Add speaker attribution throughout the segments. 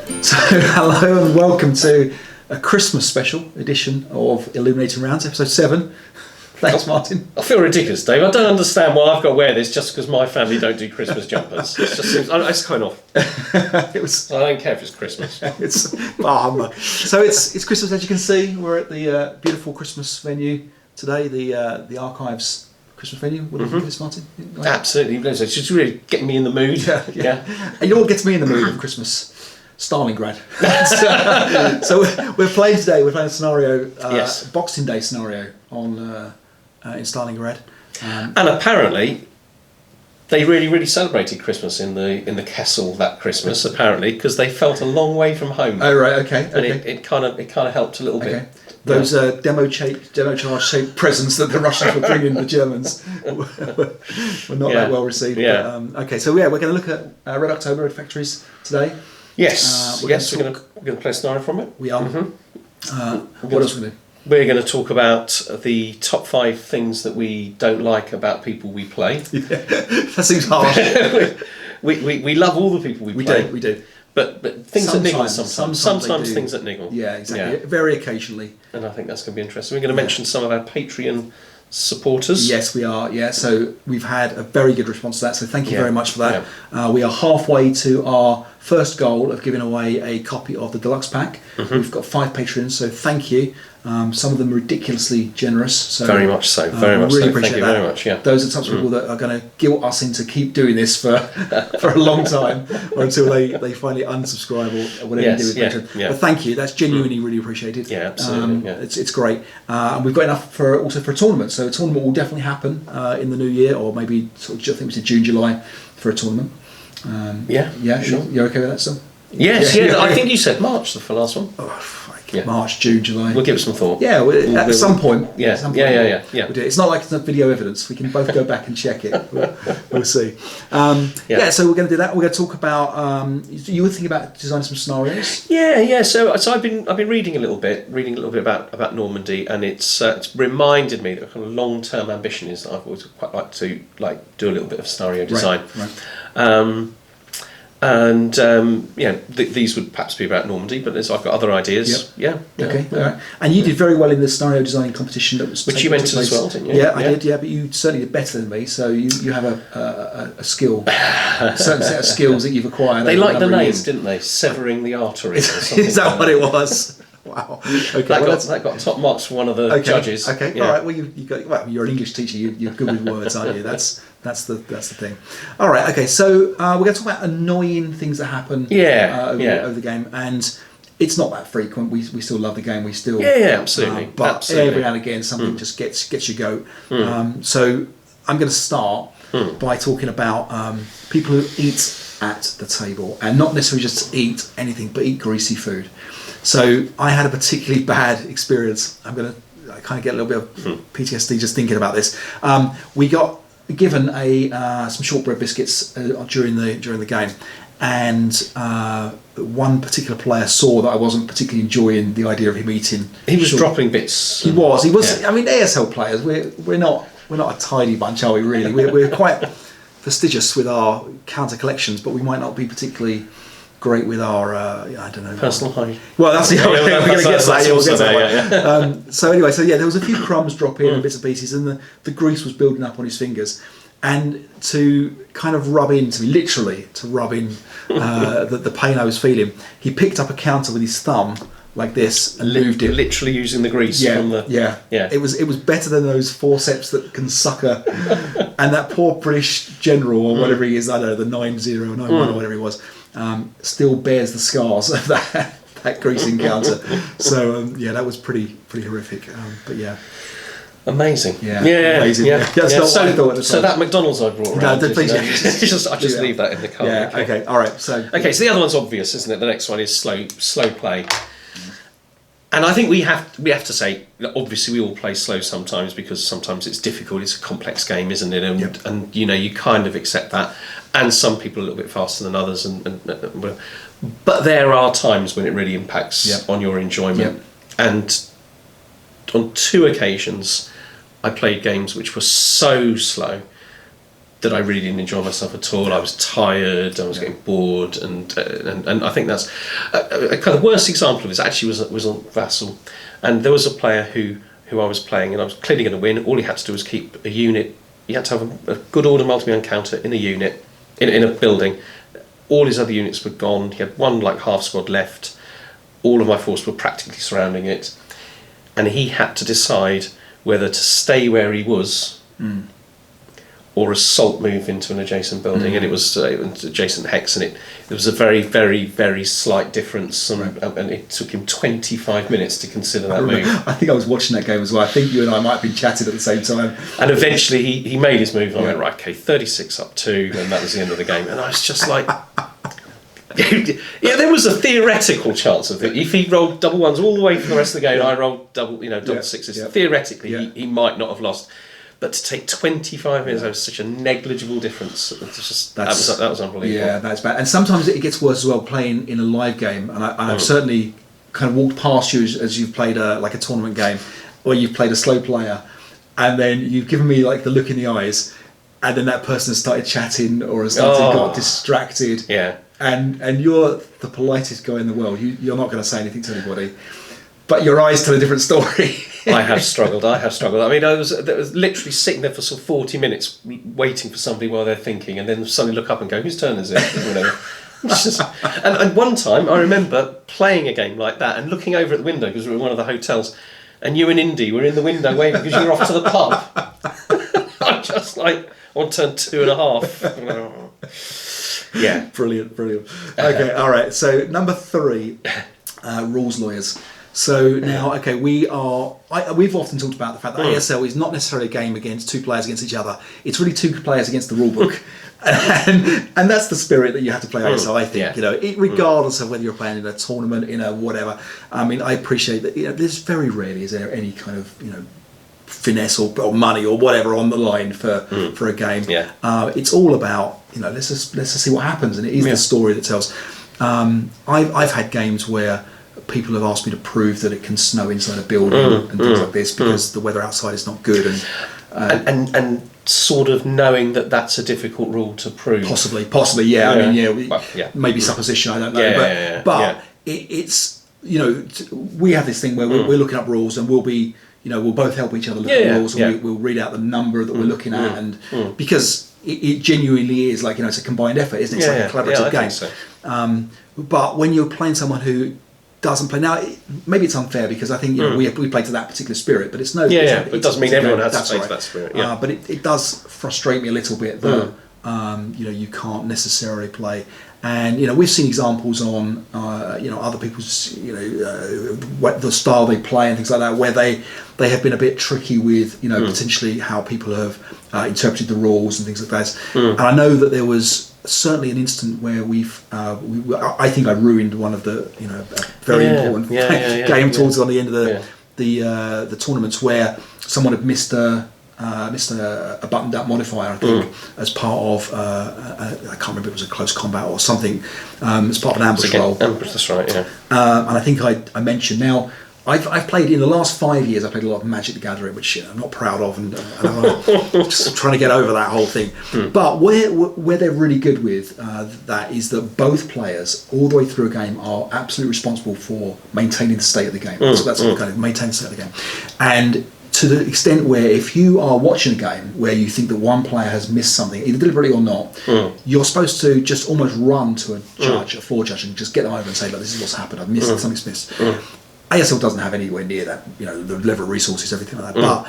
Speaker 1: So hello and welcome to a Christmas special edition of Illuminating Rounds, episode 7. Thanks, Martin.
Speaker 2: I feel ridiculous, Dave. I don't understand why I've got to wear this just because my family don't do Christmas jumpers. It just seems, it's kind of. I don't care if it's Christmas.
Speaker 1: So it's Christmas, as you can see. We're at the beautiful Christmas venue today, the Archives Christmas venue. What do you think of this, Martin?
Speaker 2: Absolutely. It's just really getting me in the mood.
Speaker 1: Yeah. And you know what gets me in the mood of Christmas? Stalingrad. So we're playing today. We're playing a scenario, Boxing Day scenario on in Stalingrad,
Speaker 2: and apparently they really celebrated Christmas in the Kessel that Christmas. Apparently, because they felt a long way from home.
Speaker 1: Oh right, okay.
Speaker 2: And it kind of helped a little bit.
Speaker 1: Those demo charge shaped presents that the Russians were bringing the Germans were not that well received.
Speaker 2: Yeah.
Speaker 1: But, okay, so we're going to look at Red October Red Factories today.
Speaker 2: Yes. We're going to play a scenario from it.
Speaker 1: We are.
Speaker 2: Mm-hmm.
Speaker 1: What else are we going to do?
Speaker 2: We're going to talk about the top 5 things that we don't like about people we play.
Speaker 1: Yeah, that seems harsh.
Speaker 2: we love all the people we play.
Speaker 1: We do.
Speaker 2: But things that niggle sometimes. Sometimes things that niggle.
Speaker 1: Yeah, exactly. Yeah. Very occasionally.
Speaker 2: And I think that's going to be interesting. We're going to mention some of our Patreon supporters.
Speaker 1: Yes, we are. Yeah, so we've had a very good response to that. So thank you very much for that. Yeah. We are halfway to our first goal of giving away a copy of the deluxe pack. Mm-hmm. We've got 5 patrons, so thank you. Some of them ridiculously generous. So
Speaker 2: very much so. Very much
Speaker 1: really
Speaker 2: so. Thank you very much. Yeah.
Speaker 1: Those are the types of people that are going to guilt us into keep doing this for a long time, or until they finally unsubscribe or whatever you do with Patreon. Yeah. But thank you. That's genuinely really appreciated.
Speaker 2: Yeah, absolutely.
Speaker 1: It's great. And we've got enough for a tournament. So a tournament will definitely happen in the new year, or maybe sort of, I think we said June, July for a tournament.
Speaker 2: Yeah, sure.
Speaker 1: You're okay with that still?
Speaker 2: Yes, I think you said March for the last one.
Speaker 1: March, June, July.
Speaker 2: We'll give it some thought.
Speaker 1: Yeah, at some point.
Speaker 2: Yeah.
Speaker 1: We'll do it. It's not like it's not video evidence. We can both go back and check it. We'll see. So we're going to do that. We're going to talk about. You were thinking about designing some scenarios.
Speaker 2: Yeah. So I've been reading a little bit about Normandy, and it's reminded me that a kind of long-term ambition is that I've always quite like to do a little bit of scenario design. Right. These would perhaps be about Normandy, but I've got other ideas. Yep.
Speaker 1: Okay. All right. And you did very well in the scenario designing competition that was
Speaker 2: which you entered as well, didn't you?
Speaker 1: Yeah, I did. Yeah, but you certainly did better than me. So you have a skill, a certain set of skills that you've acquired.
Speaker 2: They liked the name, didn't they? Severing the artery. Or something.
Speaker 1: Is that what it was? Wow. Okay.
Speaker 2: That got top marks from one of the judges.
Speaker 1: Okay. Yeah. All right. Well, you're an English teacher. You're good with words, aren't you? That's the thing. All right. Okay. So we're going to talk about annoying things that happen. Over the game, and it's not that frequent. We still love the game. We still
Speaker 2: absolutely.
Speaker 1: But every now and again, something just gets your goat. So I'm going to start by talking about people who eat at the table, and not necessarily just eat anything, but eat greasy food. So I had a particularly bad experience. I kind of get a little bit of PTSD just thinking about this. We got given some shortbread biscuits during the game, and one particular player saw that I wasn't particularly enjoying the idea of him eating.
Speaker 2: He was dropping bits.
Speaker 1: He was. Yeah. I mean, ASL players, we're not a tidy bunch, are we? Really, we're quite fastidious with our counter collections, but we might not be particularly great with our I don't know,
Speaker 2: personal hygiene.
Speaker 1: Well, that's the other thing. We're going to get to that. So anyway, there was a few crumbs drop in and bits and pieces, and the grease was building up on his fingers. And to kind of literally rub in the pain I was feeling, he picked up a counter with his thumb like this and moved it.
Speaker 2: Literally using the grease from the...
Speaker 1: Yeah. It was better than those forceps that can sucker. And that poor British general, or whatever he is, I don't know, the 9091 or whatever he was, still bears the scars of that grease encounter. So that was pretty horrific. But yeah.
Speaker 2: Amazing.
Speaker 1: Yeah. Amazing. Yeah. That's not what I thought at the time.
Speaker 2: So that McDonald's I brought around.
Speaker 1: No, please.
Speaker 2: I just leave that in the car.
Speaker 1: Yeah. Okay. All right. So
Speaker 2: the other one's obvious, isn't it? The next one is slow play. And I think we have to say, obviously we all play slow sometimes because sometimes it's difficult. It's a complex game, isn't it? And you kind of accept that. And some people are a little bit faster than others, but there are times when it really impacts on your enjoyment. And on 2 occasions, I played games which were so slow that I really didn't enjoy myself at all. I was tired. I was getting bored, and I think that's a kind of worst example of this. Actually, was on Vassal, and there was a player who I was playing, and I was clearly going to win. All he had to do was keep a unit. He had to have a good order multi-man counter in a unit, in a building. All his other units were gone. He had one like half squad left. All of my force were practically surrounding it, and he had to decide whether to stay where he was or assault move into an adjacent building. And it was adjacent hex, and it was a very, very, very slight difference, and it took him 25 minutes to consider that move.
Speaker 1: I think I was watching that game as well. I think you and I might have been chatting at the same time.
Speaker 2: And eventually he made his move, and I went, right, okay, 36 up 2, and that was the end of the game. And I was just like... yeah, there was a theoretical chance of it. If he rolled double ones all the way for the rest of the game, and I rolled double sixes, theoretically he might not have lost. But to take 25 minutes, that was such a negligible difference. That was unbelievable.
Speaker 1: Yeah, that's bad. And sometimes it gets worse as well playing in a live game. And I've certainly kind of walked past you as you've played a tournament game, or you've played a slow player, and then you've given me like the look in the eyes, and then that person has started chatting or has got distracted.
Speaker 2: Yeah.
Speaker 1: And you're the politest guy in the world. You're not going to say anything to anybody, but your eyes tell a different story.
Speaker 2: I have struggled. I mean, I was literally sitting there for sort of 40 minutes waiting for somebody while they're thinking, and then suddenly look up and go, whose turn is it? And one time I remember playing a game like that and looking over at the window, because we were in one of the hotels, and you and Indy were in the window waving because you were off to the pub. I'm just like, on turn 2.5. Yeah.
Speaker 1: Brilliant. Okay, all right. So number 3, rules lawyers. So now, okay, we've often talked about the fact that ASL is not necessarily a game against 2 players against each other. It's really 2 players against the rule book. and that's the spirit that you have to play ASL, I think.
Speaker 2: Yeah.
Speaker 1: Regardless of whether you're playing in a tournament, in a whatever. I mean, I appreciate that. There's very rarely is there any kind of finesse or money or whatever on the line for a game.
Speaker 2: Yeah.
Speaker 1: It's all about let's just see what happens, and it is the story that tells. I've had games where people have asked me to prove that it can snow inside a building and things like this because the weather outside is not good,
Speaker 2: and sort of knowing that that's a difficult rule to prove.
Speaker 1: Possibly, yeah. I mean, maybe supposition. I don't know, but it's we have this thing where we're looking up rules, and we'll be we'll both help each other look at rules, and we'll read out the number that we're looking at, and because it genuinely is like it's a combined effort, isn't it? It's like a collaborative game.
Speaker 2: So.
Speaker 1: But when you're playing someone who doesn't play now, maybe it's unfair because I think we play to that particular spirit, but it's no.
Speaker 2: But it doesn't mean everyone has to play to that spirit. Yeah.
Speaker 1: But it does frustrate me a little bit that you can't necessarily play. And we've seen examples on other people's the style they play and things like that, where they have been a bit tricky with potentially how people have interpreted the rules and things like that. And I know that there was certainly an instant where I think I ruined one of the a very important game towards on the end of the tournaments, where someone had missed a buttoned up modifier, I think, as part of I can't remember, it was a close combat or something, as part of an ambush roll.
Speaker 2: Ambush, that's right, yeah.
Speaker 1: And I think I mentioned now. I've played in the last 5 years. I played a lot of Magic the Gathering, which I'm not proud of, and I'm just trying to get over that whole thing. But where they're really good with that is that both players, all the way through a game, are absolutely responsible for maintaining the state of the game. So that's kind of maintain the state of the game, and to the extent where if you are watching a game where you think that one player has missed something, either deliberately or not, you're supposed to just almost run to a judge, a floor judge, and just get them over and say, look, this is what's happened. I've missed something's missed. ASL doesn't have anywhere near that, the level of resources, everything like that. But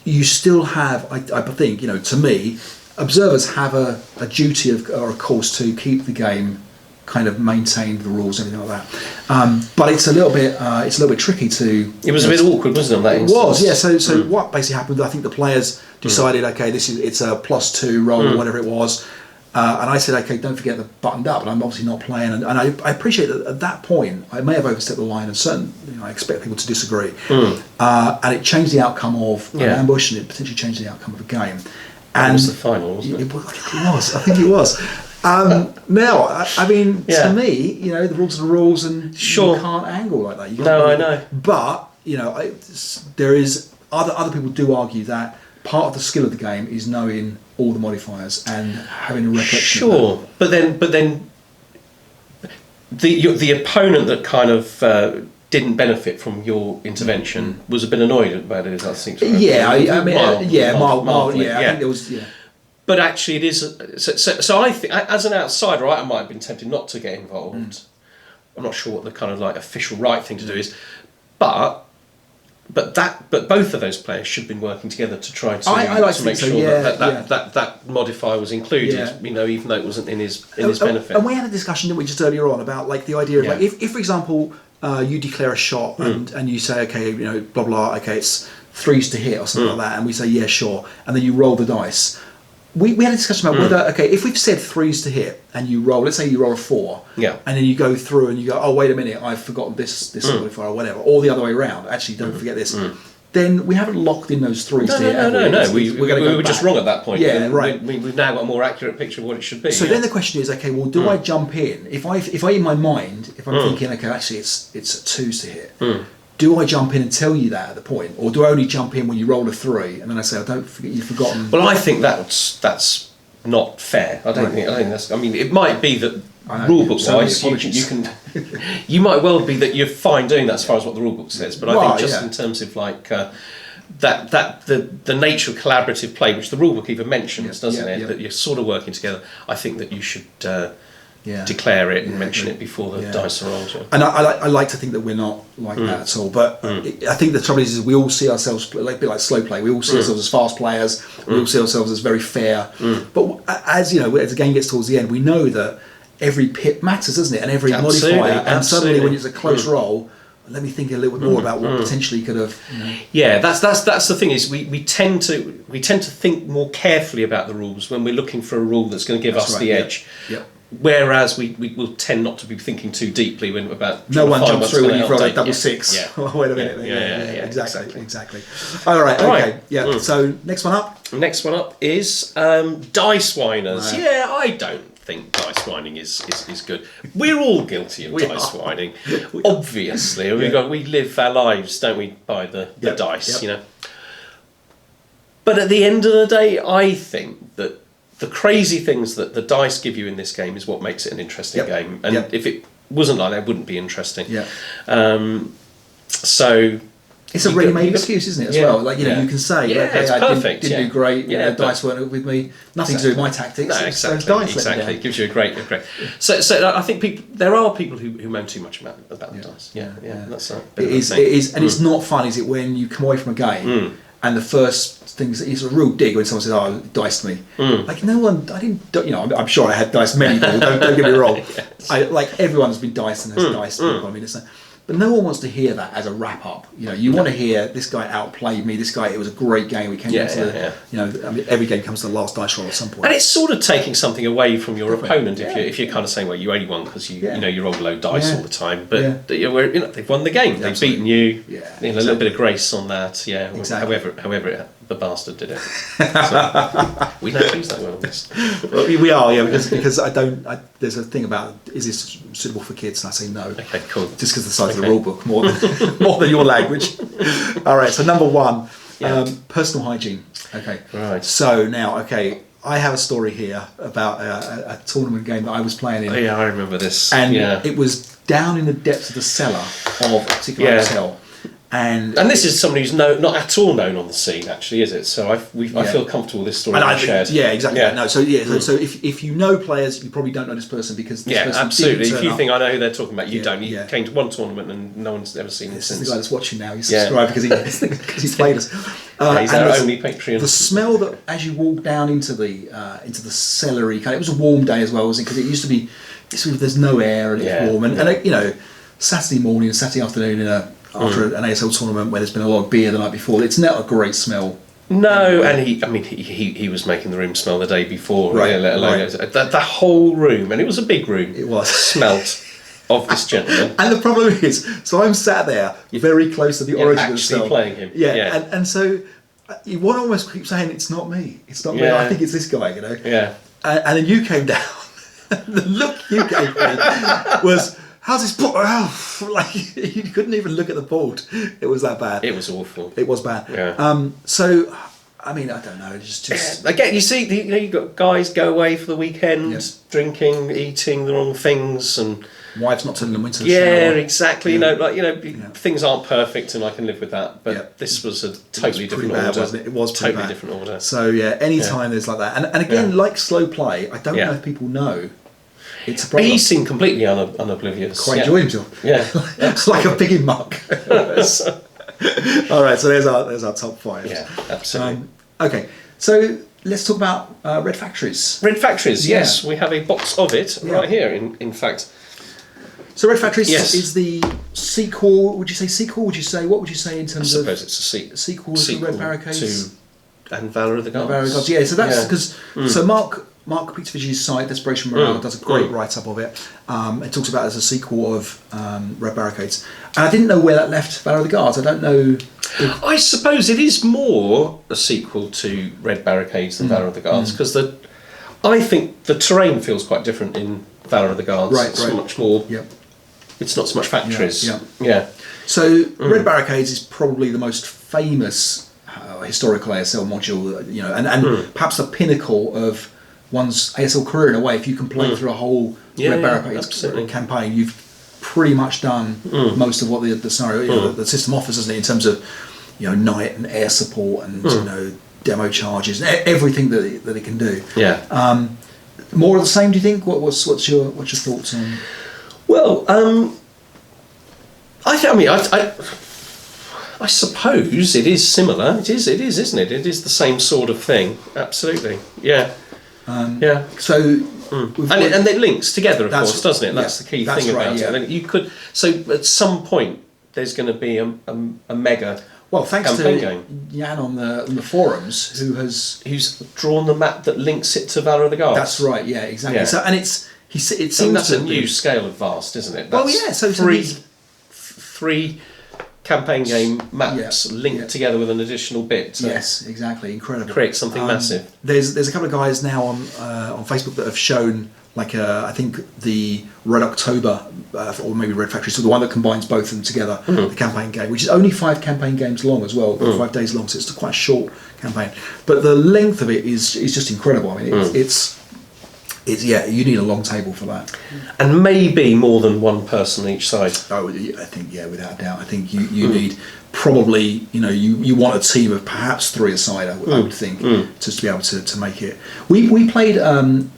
Speaker 1: you still have, I think, to me, observers have a duty or a course to keep the game kind of maintained, the rules, everything like that. But it's a little bit tricky to. It was
Speaker 2: a bit awkward, wasn't it? That instance?
Speaker 1: It was, yeah. So what basically happened? I think the players decided, okay, it's a +2 roll or whatever it was. And I said, okay, don't forget the buttoned up, and I'm obviously not playing. And I appreciate that at that point, I may have overstepped the line, and certainly I expect people to disagree. And it changed the outcome of an ambush, and it potentially changed the outcome of a game. And
Speaker 2: it was the final, wasn't it?
Speaker 1: I think it was. Now, I mean, to me, the rules are the rules, and you can't angle like that.
Speaker 2: I know.
Speaker 1: But there is other people do argue that part of the skill of the game is knowing all the modifiers and having a recollection.
Speaker 2: Sure, but then the opponent that kind of didn't benefit from your intervention was a bit annoyed about it, I think.
Speaker 1: Yeah, I mean,
Speaker 2: mildly,
Speaker 1: yeah. I think there was, yeah.
Speaker 2: But actually, it is. So I think, as an outsider, I might have been tempted not to get involved. I'm not sure what the kind of like official right thing to do is, but both of those players should have been working together to try to make sure that modifier was included.
Speaker 1: Yeah.
Speaker 2: You know, even though it wasn't in his benefit.
Speaker 1: And we had a discussion, didn't we, just earlier on about like the idea of like if for example you declare a shot and you say, okay, you know, blah blah, okay, it's 3s to hit or something like that, and we say yeah, sure, and then you roll the dice. We had a discussion about whether, okay, if we've said 3s to hit and you roll, let's say you roll a 4, and then you go through and you go, oh, wait a minute, I've forgotten this modifier or whatever, or the other way around, actually don't forget this, then we haven't locked in those 3s to hit.
Speaker 2: No, we were just wrong at that point.
Speaker 1: Yeah, right.
Speaker 2: We've now got a more accurate picture of what it should be.
Speaker 1: So then the question is, okay, well, do I jump in? If I in my mind, if I'm thinking, okay, actually it's 2s to hit, do I jump in and tell you that at the point, or do I only jump in when you roll a 3 and then I say, I don't forget, you've forgotten?
Speaker 2: Well, I think that's not fair. I don't think that's. I mean, it might be that rulebook wise, you might well be that you're fine doing that as far as what the rulebook says. But I think just in terms of like the nature of collaborative play, which the rulebook even mentions, doesn't it? That you're sort of working together. I think that you should. Declare it and mention it before the dice are rolled.
Speaker 1: And I like to think that we're not like that at all. But I think the trouble is we all see ourselves like a bit like slow play. We all see ourselves as fast players. We all see ourselves as very fair. But as you know, as the game gets towards the end, we know that every pip matters, doesn't it? And every modifier. And suddenly, when it's a close roll, let me think a little bit more about what potentially could have. You know.
Speaker 2: Yeah, that's the thing is we tend to think more carefully about the rules when we're looking for a rule that's going to give us the edge.
Speaker 1: Yep.
Speaker 2: Whereas we will tend not to be thinking too deeply when about
Speaker 1: no one jumps through when you've rolled a double 6.
Speaker 2: Yeah.
Speaker 1: Wait a minute. Yeah, exactly. All right. Okay. Yeah. So next one up.
Speaker 2: Next one up is dice whiners. Right. Yeah, I don't think dice whining is good. We're all guilty of dice whining, obviously. We live our lives, don't we, by the dice, you know. But at the end of the day, I think that the crazy things that the dice give you in this game is what makes it an interesting game. And if it wasn't like that, it wouldn't be interesting.
Speaker 1: Yeah.
Speaker 2: So
Speaker 1: it's a ready-made excuse, isn't it? As well, like you know, you can say,
Speaker 2: it's perfect.
Speaker 1: Didn't do great. You know, dice weren't with me. Nothing to do with my tactics.
Speaker 2: No, exactly. It gives you a great. So I think there are people who moan too much about the dice. Yeah. That's a bit
Speaker 1: it is, and it's not fun, is it? When you come away from a game and the first things, it's a real dig when someone says, "Oh, diced me." Like no one, I didn't. You know, I'm sure I had diced many people. Don't get me wrong. Like everyone's been diced and has diced people. I mean, but no one wants to hear that as a wrap up. You know, you want to hear this guy outplayed me. This guy, it was a great game. We came into the, you know, I mean, every game comes to the last dice roll at some point.
Speaker 2: And it's sort of taking something away from your opponent if you're kind of saying, well, you only won because you know you roll low dice all the time. But you know, they've won the game. They've beaten you. Yeah, you know, a little bit of grace on that. Yeah, however the bastard did it. So, we don't use that word on this.
Speaker 1: Well, we are, because there's a thing about, is this suitable for kids? And I say no.
Speaker 2: Okay, cool.
Speaker 1: Just because the size of the rule book more than your language. All right, so number one, personal hygiene. Okay.
Speaker 2: Right.
Speaker 1: So now, I have a story here about a tournament game that I was playing in.
Speaker 2: Oh, yeah, I remember this.
Speaker 1: And it was down in the depths of the cellar of a particular hotel. And
Speaker 2: this is somebody who's not at all known on the scene, actually, is it? So I feel comfortable with this story being shared.
Speaker 1: Yeah, exactly. Yeah. No, so if you know players, you probably don't know this person because this person
Speaker 2: absolutely.
Speaker 1: Didn't
Speaker 2: if you
Speaker 1: up.
Speaker 2: think I know who they're talking about, you don't. He came to one tournament and no one's ever seen him since.
Speaker 1: This is the guy that's watching now. He's subscribed because he's played us.
Speaker 2: He's our only Patreon.
Speaker 1: The smell that as you walk down into the cellary kind. It was a warm day as well, wasn't it? Because it used to be. There's no air and it's warm and you know, Saturday morning and Saturday afternoon after an ASL tournament where there's been a lot of beer the night before, it's not a great smell.
Speaker 2: No, and he was making the room smell the day before, right? Let alone the whole room, and it was a big room.
Speaker 1: It was
Speaker 2: smelt of this gentleman.
Speaker 1: And the problem is, so I'm sat there very close to the origin of the smell,
Speaker 2: playing him.
Speaker 1: And so you want to almost keep saying it's not me. I think it's this guy, you know.
Speaker 2: Yeah.
Speaker 1: And then you came down. The look you gave me was, how's this board? Like you couldn't even look at the board. It was that bad.
Speaker 2: It was awful.
Speaker 1: It was bad.
Speaker 2: Yeah.
Speaker 1: So I mean, I don't know. It's just
Speaker 2: again, you see, you've got guys go away for the weekend,
Speaker 1: Yeah.
Speaker 2: drinking, eating the wrong things, and
Speaker 1: wives not telling them when to
Speaker 2: yeah,
Speaker 1: shower.
Speaker 2: exactly. Things aren't perfect, and I can live with that. But
Speaker 1: Yeah.
Speaker 2: this was a totally
Speaker 1: It was pretty
Speaker 2: different
Speaker 1: bad,
Speaker 2: order.
Speaker 1: wasn't it? It was pretty
Speaker 2: totally
Speaker 1: bad.
Speaker 2: different order.
Speaker 1: So yeah, any time there's like that, and again, like slow play, I don't
Speaker 2: Yeah.
Speaker 1: know if people know it's a problem.
Speaker 2: He seemed completely unoblivious.
Speaker 1: Quite enjoyed himself.
Speaker 2: Yeah,
Speaker 1: like a pig in muck. All right, so there's our top 5.
Speaker 2: yeah, absolutely.
Speaker 1: Okay, so let's talk about Red Factories.
Speaker 2: Red Factories,
Speaker 1: Yeah.
Speaker 2: yes, we have a box of it right here. In fact,
Speaker 1: So Red Factories
Speaker 2: Yes.
Speaker 1: is the sequel. Would you say sequel? Would you say what would you say in
Speaker 2: I
Speaker 1: terms of
Speaker 2: suppose it's a
Speaker 1: sequel to Red Barricades?
Speaker 2: and Valor of the Gods.
Speaker 1: Valor of the Gods. Yeah, so that's
Speaker 2: Yeah.
Speaker 1: because so Mark Petervich's site, Desperation Morale, does a great write-up of it. It talks about it as a sequel of Red Barricades. And I didn't know where that left Valor of the Guards. I don't know.
Speaker 2: I suppose it is more a sequel to Red Barricades than Valor of the Guards because I think the terrain feels quite different in Valor of the Guards.
Speaker 1: Right,
Speaker 2: it's
Speaker 1: right.
Speaker 2: much more.
Speaker 1: Yep.
Speaker 2: It's not so much factories.
Speaker 1: Yeah. So Red Barricades is probably the most famous historical ASL module, and perhaps the pinnacle of one's ASL career in a way. If you can play through a whole Red Barricades
Speaker 2: absolutely.
Speaker 1: campaign, you've pretty much done most of what the scenario, the system offers, doesn't it? In terms of night and air support and demo charges and everything that it can do.
Speaker 2: Yeah.
Speaker 1: More of the same, do you think? What's your thoughts on?
Speaker 2: Well, I suppose it is similar. It is, isn't it? It is the same sort of thing. Absolutely. Yeah. Yeah.
Speaker 1: So,
Speaker 2: And it links together, of course, doesn't it? That's the key thing
Speaker 1: right,
Speaker 2: about it. And you could. So at some point, there's going to be a mega.
Speaker 1: Well, thanks
Speaker 2: campaign
Speaker 1: to
Speaker 2: game.
Speaker 1: Jan on the forums,
Speaker 2: who's drawn the map that links it to Valor of the Guards.
Speaker 1: That's right. Yeah, exactly.
Speaker 2: Yeah.
Speaker 1: So, and it seems
Speaker 2: that's
Speaker 1: to
Speaker 2: a new scale of vast, isn't it?
Speaker 1: Well,
Speaker 2: That's
Speaker 1: yeah. So
Speaker 2: three campaign game maps linked together with an additional bit. So
Speaker 1: yes, exactly. Incredible.
Speaker 2: create something massive.
Speaker 1: There's a couple of guys now on Facebook that have shown I think the Red October or maybe Red Factory, so the one that combines both of them together, the campaign game, which is only 5 campaign games long as well, 5 days long, so it's quite a short campaign. But the length of it is just incredible. I mean, it's you need a long table for that,
Speaker 2: and maybe more than one person on each side.
Speaker 1: Oh, I think without a doubt. I think you need probably you want a team of perhaps 3 aside. I would think just to be able to make it. We played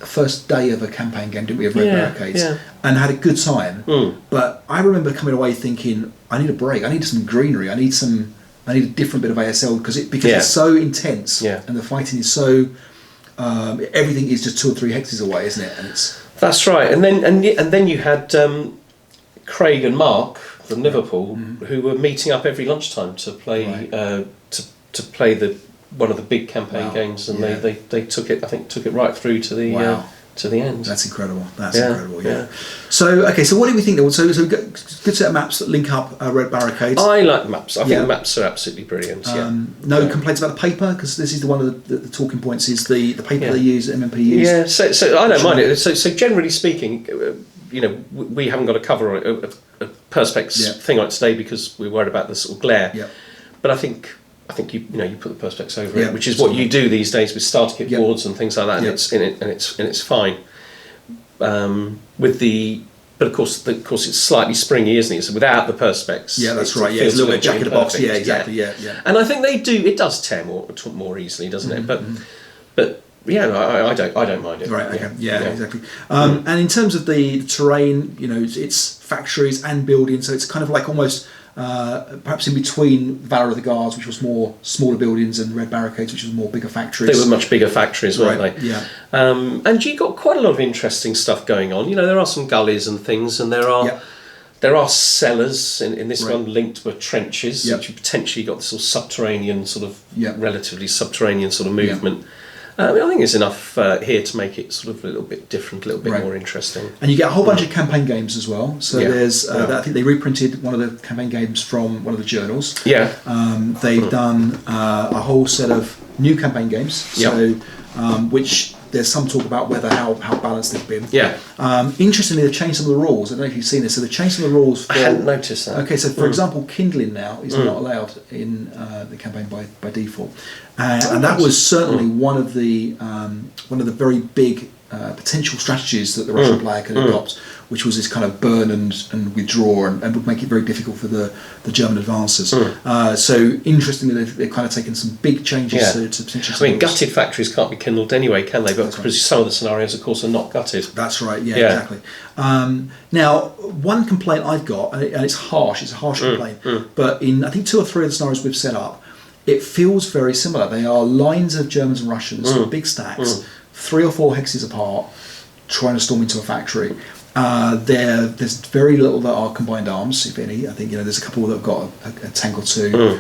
Speaker 1: first day of a campaign game, didn't we, of Red Barricades, and had a good time. But I remember coming away thinking, I need a break. I need some greenery. I need a different bit of ASL because it's so intense and the fighting is so. Everything is just 2 or 3 hexes away, isn't it? And
Speaker 2: that's right. And then you had Craig and Mark from Liverpool who were meeting up every lunchtime to play to play one of the big campaign games, and they took it right through to the end.
Speaker 1: That's incredible. That's incredible. Yeah. So what do we think? So good set of maps that link up Red Barricades.
Speaker 2: I like the maps. I think the maps are absolutely brilliant.
Speaker 1: No complaints about the paper, because this is one of the talking points. Is the paper they use, MMP use.
Speaker 2: Yeah. So I don't mind it. So generally speaking, we haven't got a cover on it, a perspex thing on it today because we're worried about the sort of glare.
Speaker 1: Yeah.
Speaker 2: But I think you put the perspex over it, which is what you do these days with starter kit boards and things like that, and it's fine. But of course it's slightly springy, isn't it? So without the perspex,
Speaker 1: that's right. Yeah, it's a little bit jack in the box. Yeah, exactly. Yeah.
Speaker 2: And I think it does tear more easily, doesn't it? But yeah, I don't mind it.
Speaker 1: Right. Okay. Yeah. Exactly. And in terms of the terrain, it's factories and buildings, so it's kind of like almost. Perhaps in between Valor of the Guards, which was more smaller buildings, and Red Barricades, which was more bigger factories.
Speaker 2: They were much bigger factories, weren't they?
Speaker 1: Yeah.
Speaker 2: And you got quite a lot of interesting stuff going on. There are some gullies and things, and there are cellars in this one linked with trenches, which you potentially got this sort of subterranean relatively subterranean sort of movement. I think it's enough here to make it sort of a little bit different, a little bit more interesting.
Speaker 1: And you get a whole bunch of campaign games as well. So there's, I think they reprinted one of the campaign games from one of the journals. Yeah. They've done a whole set of new campaign games. So, which there's some talk about how balanced they've been. Yeah. Interestingly, they've changed some of the rules. I don't know if you've seen this. So they've changed some of the rules.
Speaker 2: I hadn't noticed that.
Speaker 1: Okay, so for example, kindling now is not allowed in the campaign by default. and that was certainly one of the very big potential strategies that the Russian player could adopt, which was this kind of burn and withdraw, and would make it very difficult for the German advances. So interestingly, they've kind of taken some big changes to potentially.
Speaker 2: I mean, gutted factories can't be kindled anyway, can they? But some of the scenarios, of course, are not gutted.
Speaker 1: That's right. Yeah. Exactly. Now, one complaint I've got, and it's harsh. It's a harsh complaint, but in I think 2 or 3 of the scenarios we've set up, it feels very similar. They are lines of Germans and Russians, big stacks, 3 or 4 hexes apart, trying to storm into a factory. There's very little that are combined arms, if any. I think there's a couple that have got a tank or 2,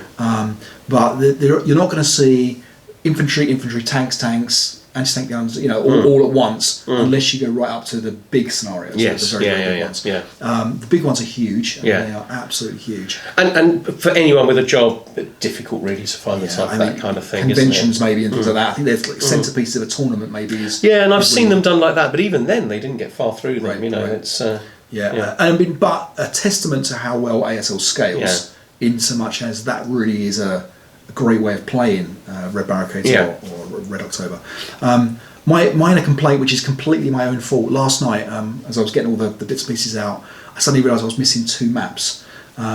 Speaker 1: but you're not going to see infantry, tanks, anti-tank guns, all at once, unless you go right up to the big scenarios.
Speaker 2: Yes,
Speaker 1: the very big ones. The big ones are huge. They are absolutely huge.
Speaker 2: And for anyone with a job, difficult really to find the time for that kind of thing.
Speaker 1: Conventions
Speaker 2: isn't it?
Speaker 1: maybe and things like that. I think there's like centerpieces of a tournament maybe.
Speaker 2: And I've seen them done like that, but even then they didn't get far through them. It's
Speaker 1: but a testament to how well ASL scales, in so much as that really is a great way of playing Red Barricades or Red October. My minor complaint, which is completely my own fault, last night as I was getting all the bits and pieces out, I suddenly realised I was missing 2 maps.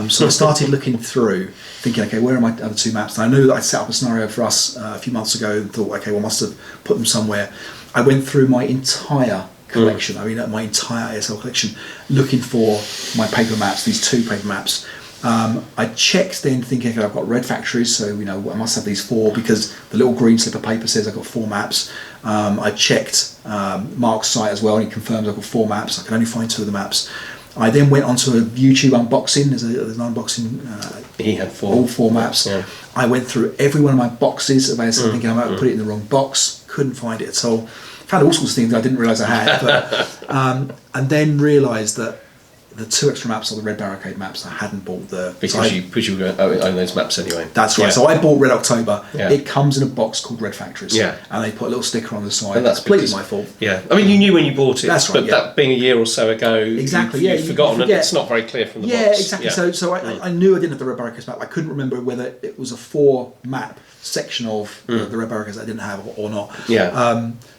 Speaker 1: So I started looking through, thinking, okay, where are my other 2 maps? And I knew that I'd set up a scenario for us a few months ago and thought, okay, well, I must have put them somewhere. I went through my entire collection, my entire ASL collection, looking for my paper maps, these 2 paper maps. I checked then thinking, okay, I've got red factories, so I must have these 4 because the little green slip of paper says I've got 4 maps. I checked Mark's site as well, and he confirms I've got 4 maps. I can only find 2 of the maps. I then went onto a YouTube unboxing. There's an unboxing.
Speaker 2: He had 4.
Speaker 1: All 4 maps. Yeah. I went through every one of my boxes of ASL, thinking I might have put it in the wrong box. Couldn't find it at all. Found all sorts of things I didn't realise I had. But, and then realised that the 2 extra maps are the Red Barricade maps. I hadn't bought
Speaker 2: because you own those maps anyway.
Speaker 1: That's right. So I bought Red October. It comes in a box called Red Factories. And they put a little sticker on the side.
Speaker 2: And that's
Speaker 1: completely my fault.
Speaker 2: I mean, you knew when you bought it.
Speaker 1: That's right.
Speaker 2: But that being a year or so ago,
Speaker 1: exactly.
Speaker 2: You've forgotten it. It's not very clear from the box.
Speaker 1: Yeah, exactly. So I knew I didn't have the Red Barricades map. I couldn't remember whether it was a 4 map section of the Red Barricades I didn't have or not.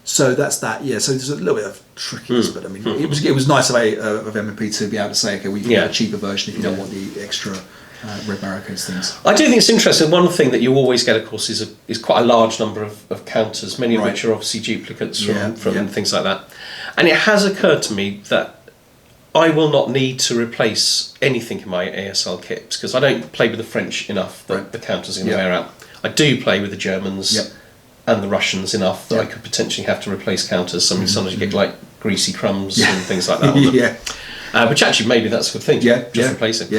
Speaker 1: So that's that. So there's a little bit of trickiness, but I mean, it was nice of MMP to be able to say, okay, we can get a cheaper version if you don't want the extra Red Barricades things.
Speaker 2: I do think it's interesting. One thing that you always get, of course, is quite a large number of counters, many of which are obviously duplicates from things like that. And it has occurred to me that I will not need to replace anything in my ASL kits because I don't play with the French enough that the counters are going to wear out. I do play with the Germans and the Russians enough that I could potentially have to replace counters. Sometimes you get like greasy crumbs and things like that on them. Which actually maybe that's a good thing. Just replacing.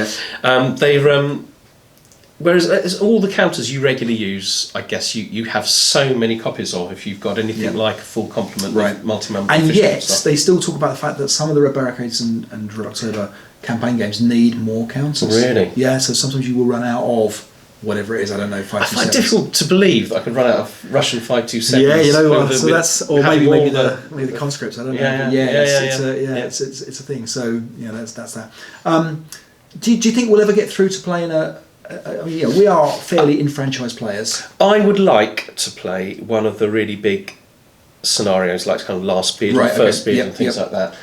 Speaker 2: Whereas all the counters you regularly use, I guess you have so many copies of if you've got anything like a full complement of multi-member.
Speaker 1: And yet they still talk about the fact that some of the Red Barricades and Red October campaign games need more counters.
Speaker 2: Really?
Speaker 1: Yeah, so sometimes you will run out of whatever it is, I don't know, 527. I find
Speaker 2: it difficult to believe that I could run out of Russian 527s.
Speaker 1: Yeah, so that's, or maybe the conscripts, I don't know. It's a thing. So that's that. Do you think we'll ever get through to playing we are fairly enfranchised players.
Speaker 2: I would like to play one of the really big scenarios, like kind of last speed and first speed and things like that.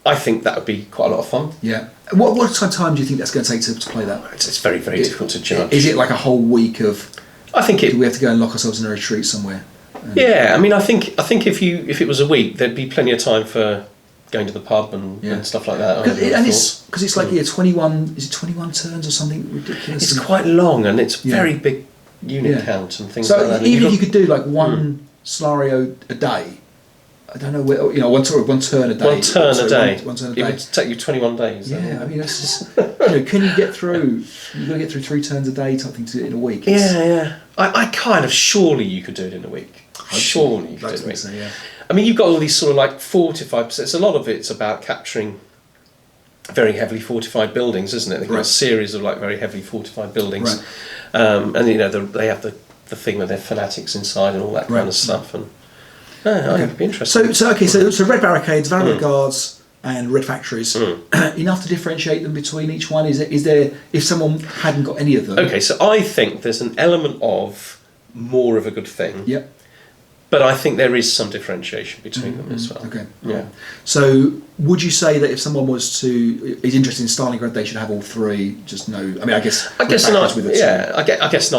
Speaker 2: I think that would be quite a lot of fun.
Speaker 1: Yeah. What time do you think that's going to take to play that?
Speaker 2: It's very, very difficult to judge.
Speaker 1: Is it like a whole week of?
Speaker 2: I think
Speaker 1: do we have to go and lock ourselves in a retreat somewhere?
Speaker 2: I mean, I think if it was a week, there'd be plenty of time for going to the pub and stuff like that.
Speaker 1: Because it's like 21. Is it 21 turns or something ridiculous?
Speaker 2: It's quite long and it's very big unit count and things like that.
Speaker 1: So even if you could do like one scenario a day. I don't know where, one turn a day.
Speaker 2: One turn a day.
Speaker 1: One turn a day.
Speaker 2: It would take you 21 days.
Speaker 1: Yeah, I mean, it's just, can you get through? You've got to get through 3 turns a day type thing to do it in a week.
Speaker 2: I kind of surely you could do it in a week. Surely you could do it in a week.
Speaker 1: So,
Speaker 2: I mean, you've got all these sort of like fortified. A lot of it's about capturing very heavily fortified buildings, isn't it? They've got a series of like very heavily fortified buildings, and they have the thing with their fanatics inside and all that kind of stuff and. It'd be interesting.
Speaker 1: So Red Barricades, Vanguard Guards, and red factories, enough to differentiate them between each one? Is there, if someone hadn't got any of them?
Speaker 2: Okay, so I think there's an element of more of a good thing.
Speaker 1: Yep.
Speaker 2: But I think there is some differentiation between them as well.
Speaker 1: Okay.
Speaker 2: Yeah.
Speaker 1: So would you say that if someone is interested in Stalingrad, they should have all three? Just no. I mean, I guess
Speaker 2: I guess an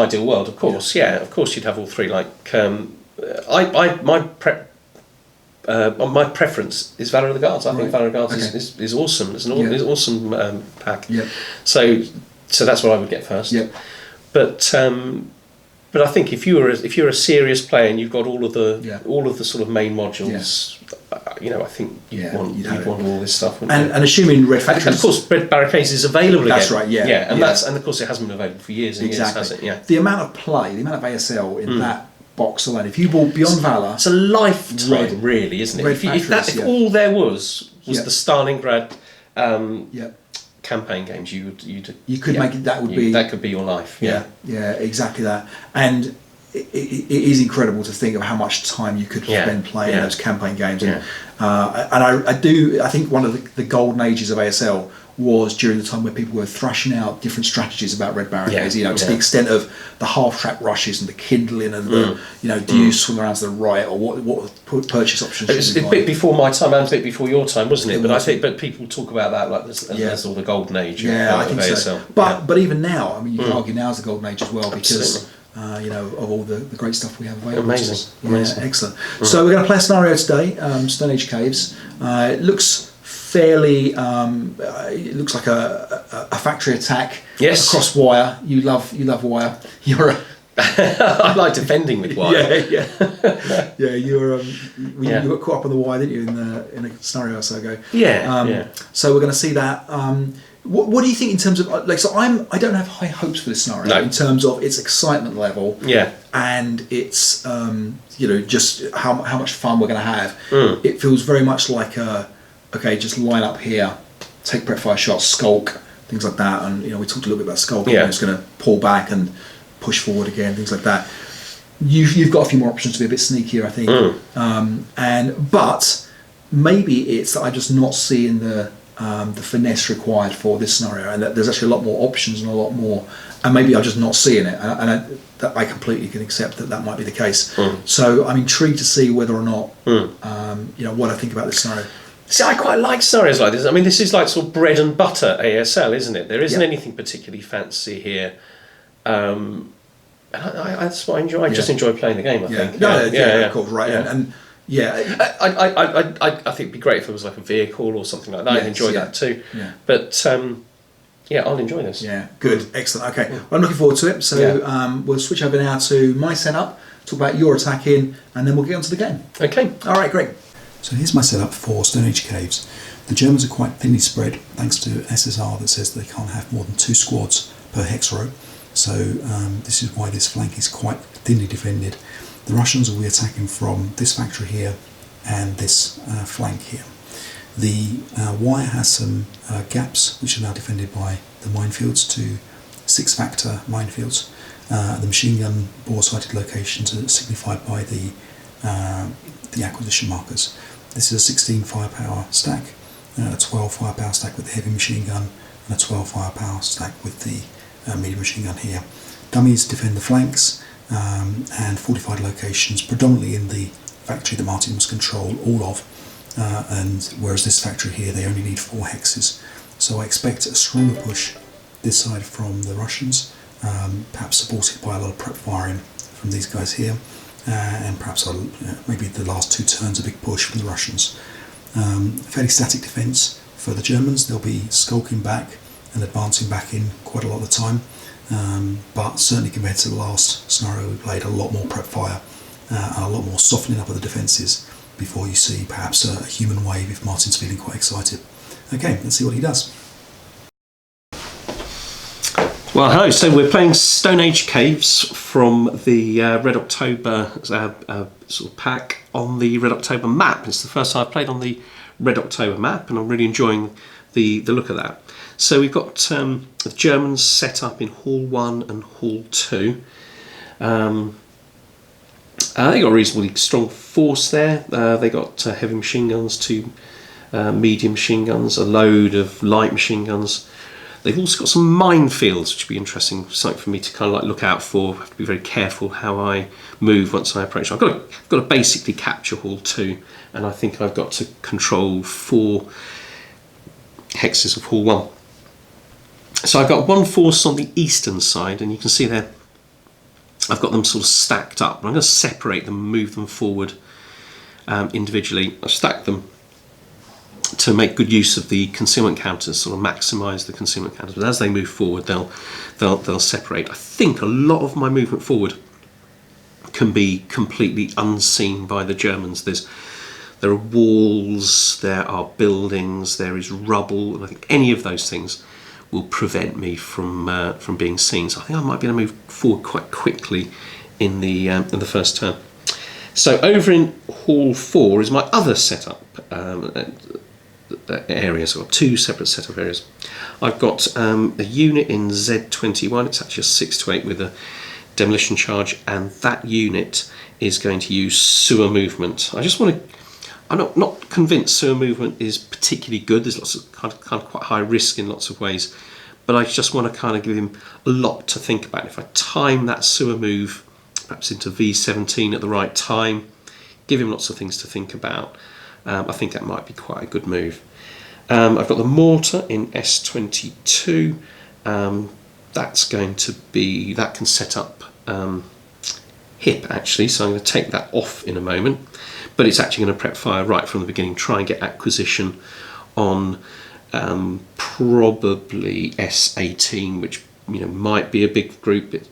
Speaker 2: ideal world, of course. Yeah, of course you'd have all three. Like my preference is Valor of the Guards. I think Valor of the Guards is awesome. It's an awesome pack.
Speaker 1: Yep.
Speaker 2: So that's what I would get first.
Speaker 1: Yep.
Speaker 2: But I think if you're a serious player and you've got all of the sort of main modules, I think you'd want all this stuff.
Speaker 1: And assuming red factories,
Speaker 2: and of course, red barricades is available again.
Speaker 1: That's right. Yeah.
Speaker 2: And of course it hasn't been available for years and years, has it? Yeah.
Speaker 1: The amount of play, the amount of ASL in that box alone. If you bought Beyond Valor,
Speaker 2: it's a lifetime, really, isn't it? If all there was the Stalingrad. Campaign games, you could
Speaker 1: make it. That could
Speaker 2: be your life.
Speaker 1: Yeah, exactly that. And it is incredible to think of how much time you could spend playing those campaign games. And I think one of the golden ages of ASL was during the time where people were thrashing out different strategies about red barricades. To the extent of the half-track rushes and the kindling and do you swing around to the right, or what purchase options?
Speaker 2: It was a bit before my time and a bit before your time, wasn't it? But people talk about that like there's all the golden age.
Speaker 1: I think
Speaker 2: ASL.
Speaker 1: So. But even now, I mean, you can argue now is the golden age as well because. Of all the great stuff we have available.
Speaker 2: Amazing.
Speaker 1: Excellent. So we're going to play a scenario today, Stone Age Caves. It looks fairly, it looks like a factory attack across wire. You love wire. You're
Speaker 2: I like defending with wire.
Speaker 1: You got caught up on the wire, didn't you, in a scenario or so ago?
Speaker 2: Yeah.
Speaker 1: So we're going to see that. What do you think in terms of I don't have high hopes for this scenario in terms of its excitement level, and its just how much fun we're going to have. It feels very much like just line up here, take prep fire shots, skulk, things like that, and we talked a little bit about skulking. It's going to pull back and push forward again, things like that. You've got a few more options to be a bit sneakier, I think, but maybe it's that I'm just not seeing the finesse required for this scenario, and that there's actually a lot more options and a lot more, and maybe I'm just not seeing it, and I completely can accept that might be the case. So I'm intrigued to see whether or not what I think about this scenario.
Speaker 2: See, I quite like scenarios like this. I mean, this is like sort of bread and butter ASL, isn't it? There isn't anything particularly fancy here. And that's what I enjoy. I just enjoy playing the game, I think.
Speaker 1: Of course, right. And
Speaker 2: I think it'd be great if it was like a vehicle or something like that. I'd enjoy that too.
Speaker 1: Yeah.
Speaker 2: But I'll enjoy this.
Speaker 1: Yeah, good, excellent. Okay, well, I'm looking forward to it. So we'll switch over now to my setup, talk about your attacking, and then we'll get on to the game.
Speaker 2: Okay.
Speaker 1: All right, great.
Speaker 3: So here's my setup for Stone Age Caves. The Germans are quite thinly spread thanks to SSR that says they can't have more than 2 squads per hex row. So this is why this flank is quite thinly defended. The Russians will be attacking from this factory here and this flank here. The wire has some gaps which are now defended by the minefields, 2 6-factor minefields. The machine gun bore-sighted locations are signified by the acquisition markers. This is a 16 firepower stack, a 12 firepower stack with the heavy machine gun, and a 12 firepower stack with the medium machine gun here. Dummies defend the flanks and fortified locations, predominantly in the factory that Martin must control all of, and whereas this factory here they only need 4 hexes. So I expect a stronger push this side from the Russians, perhaps supported by a lot of prep firing from these guys here, and perhaps maybe the last 2 turns a big push from the Russians. Fairly static defence for the Germans. They'll be skulking back and advancing back in quite a lot of the time, but certainly compared to the last scenario we played, a lot more prep fire and a lot more softening up of the defences before you see perhaps a human wave if Martin's feeling quite excited. Okay, let's see what he does.
Speaker 2: Well, hello. So we're playing Stone Age Caves from the Red October sort of pack on the Red October map. It's the first time I've played on the Red October map, and I'm really enjoying the look of that. So we've got the Germans set up in Hall 1 and Hall 2. They got a reasonably strong force there. They got heavy machine guns, 2 medium machine guns, a load of light machine guns. They've also got some minefields, which would be interesting, something for me to kind of like look out for. I have to be very careful how I move once I approach. I've got to basically capture Hall 2, and I think I've got to control 4 hexes of Hall 1. So I've got one force on the eastern side, and you can see there I've got them sort of stacked up. I'm going to separate them, move them forward individually. I've stacked them to make good use of the concealment counters, sort of maximise the concealment counters. But as they move forward, they'll separate. I think a lot of my movement forward can be completely unseen by the Germans. There are walls, there are buildings, there is rubble, and I think any of those things will prevent me from being seen. So I think I might be able to move forward quite quickly in the first turn. So over in Hall 4 is my other setup areas. I've got 2 separate setup areas. I've got a unit in Z21. It's actually a 6 to 8 with a demolition charge, and that unit is going to use sewer movement. I'm not convinced sewer movement is particularly good. There's lots of kind of quite high risk in lots of ways, but I just want to kind of give him a lot to think about. If I time that sewer move perhaps into V17 at the right time, give him lots of things to think about, I think that might be quite a good move. I've got the mortar in S22. That can set up hip actually, so I'm going to take that off in a moment, but it's actually going to prep fire right from the beginning, try and get acquisition on probably S18, which might be a big group. It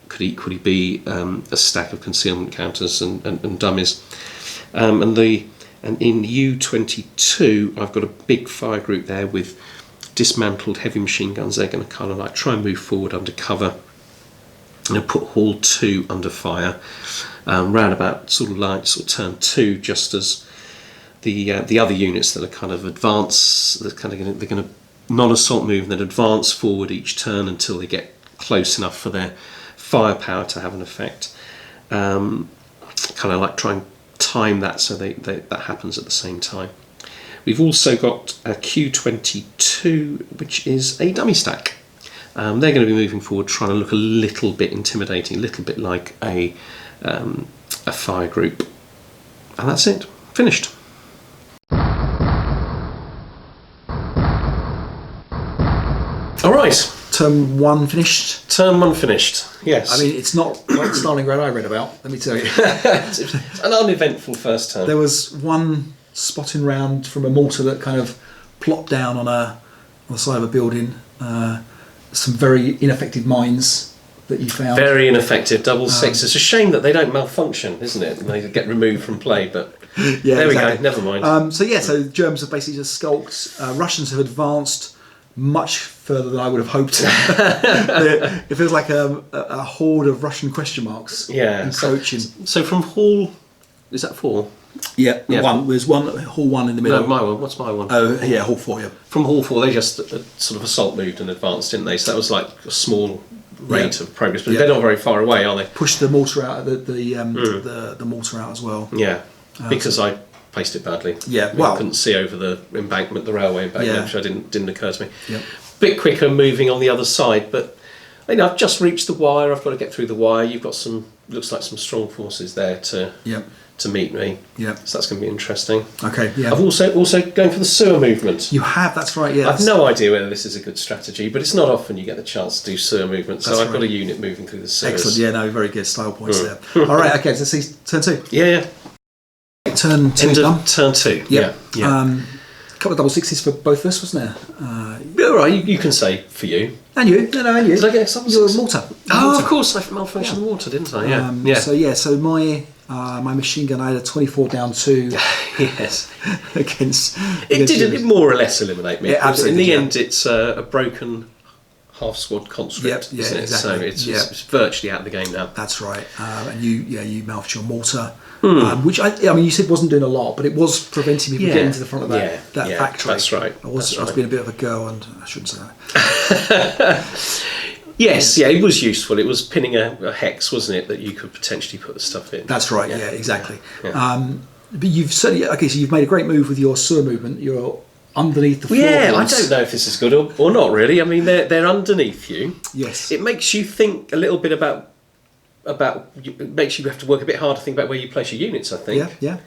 Speaker 2: could equally be a stack of concealment counters and dummies, and in U22 I've got a big fire group there with dismantled heavy machine guns. They're going to kind of like try and move forward under cover. And put Hall 2 under fire round about sort of turn 2, just as the other units that are kind of advance, they're going to non-assault move and then advance forward each turn until they get close enough for their firepower to have an effect. Kind of like try and time that so that happens at the same time. We've also got a Q22, which is a dummy stack. They're going to be moving forward, trying to look a little bit intimidating, a little bit like a fire group. And that's it. Finished. All right.
Speaker 1: Turn 1 finished.
Speaker 2: Turn 1 finished. Yes.
Speaker 1: I mean, it's not like Stalingrad I read about, let me tell you.
Speaker 2: It's an uneventful first turn.
Speaker 1: There was one spotting round from a mortar that kind of plopped down on the side of a building. Some very ineffective mines that you found.
Speaker 2: Very ineffective, double 6. It's a shame that they don't malfunction, isn't it? And they get removed from play, but
Speaker 1: yeah,
Speaker 2: there
Speaker 1: exactly.
Speaker 2: we go, never mind.
Speaker 1: So Germans have basically just skulked. Russians have advanced much further than I would have hoped. It feels like a horde of Russian question marks encroaching.
Speaker 2: So from Hall, is that 4?
Speaker 1: Yeah. One. There's Hall 1 in the middle.
Speaker 2: No, my one. What's my one?
Speaker 1: Oh, yeah, Hall 4, yeah.
Speaker 2: From Hall 4, they just sort of assault moved and advanced, didn't they? So that was like a small rate of progress, but they're not very far away, are they?
Speaker 1: Pushed the mortar out, the mortar out as well.
Speaker 2: Yeah, because I placed it badly.
Speaker 1: Yeah,
Speaker 2: I couldn't see over the embankment, the railway embankment, which didn't occur to me.
Speaker 1: Yeah.
Speaker 2: Bit quicker moving on the other side, but I've just reached the wire. I've got to get through the wire. You've got looks like some strong forces there to meet me.
Speaker 1: Yeah.
Speaker 2: So that's going to be interesting.
Speaker 1: Okay. Yeah.
Speaker 2: I've also going for the sewer movement.
Speaker 1: You have. That's right. Yeah.
Speaker 2: I've no idea whether this is a good strategy, but it's not often you get the chance to do sewer movement. So I've got a unit moving through the sewers.
Speaker 1: Excellent. Yeah. No. Very good style points there. All right. Okay. So see turn 2.
Speaker 2: Yeah.
Speaker 1: Turn 2 done.
Speaker 2: Turn 2.
Speaker 1: Yeah.
Speaker 2: Yeah.
Speaker 1: A couple of double 6s for both of us, wasn't there?
Speaker 2: All right. You can say for you.
Speaker 1: And you. No. And you.
Speaker 2: Did I get some?
Speaker 1: You're a mortar.
Speaker 2: Oh, of course. I malfunctioned the water, didn't I? Yeah.
Speaker 1: So my machine gun, I had a 24 down 2.
Speaker 2: Yes.
Speaker 1: against
Speaker 2: It did more or less eliminate me.
Speaker 1: Yeah, absolutely.
Speaker 2: In the end, it's a broken half squad conscript, isn't it?
Speaker 1: Exactly.
Speaker 2: So it's virtually out of the game now.
Speaker 1: That's right. And you mouthed your mortar, which I mean, you said wasn't doing a lot, but it was preventing me from getting to the front of that factory.
Speaker 2: That's right.
Speaker 1: I was being a bit of a girl, and I shouldn't say that.
Speaker 2: Yes, it was useful. It was pinning a hex, wasn't it, that you could potentially put the stuff in.
Speaker 1: That's right. Yeah, exactly.
Speaker 2: Yeah.
Speaker 1: But you've certainly so you've made a great move with your sewer movement. You're underneath the floorboards.
Speaker 2: I don't know if this is good or not really. I mean, they're underneath you.
Speaker 1: Yes.
Speaker 2: It makes you think a little bit about. It makes you have to work a bit harder to think about where you place your units. I think.
Speaker 1: Yeah.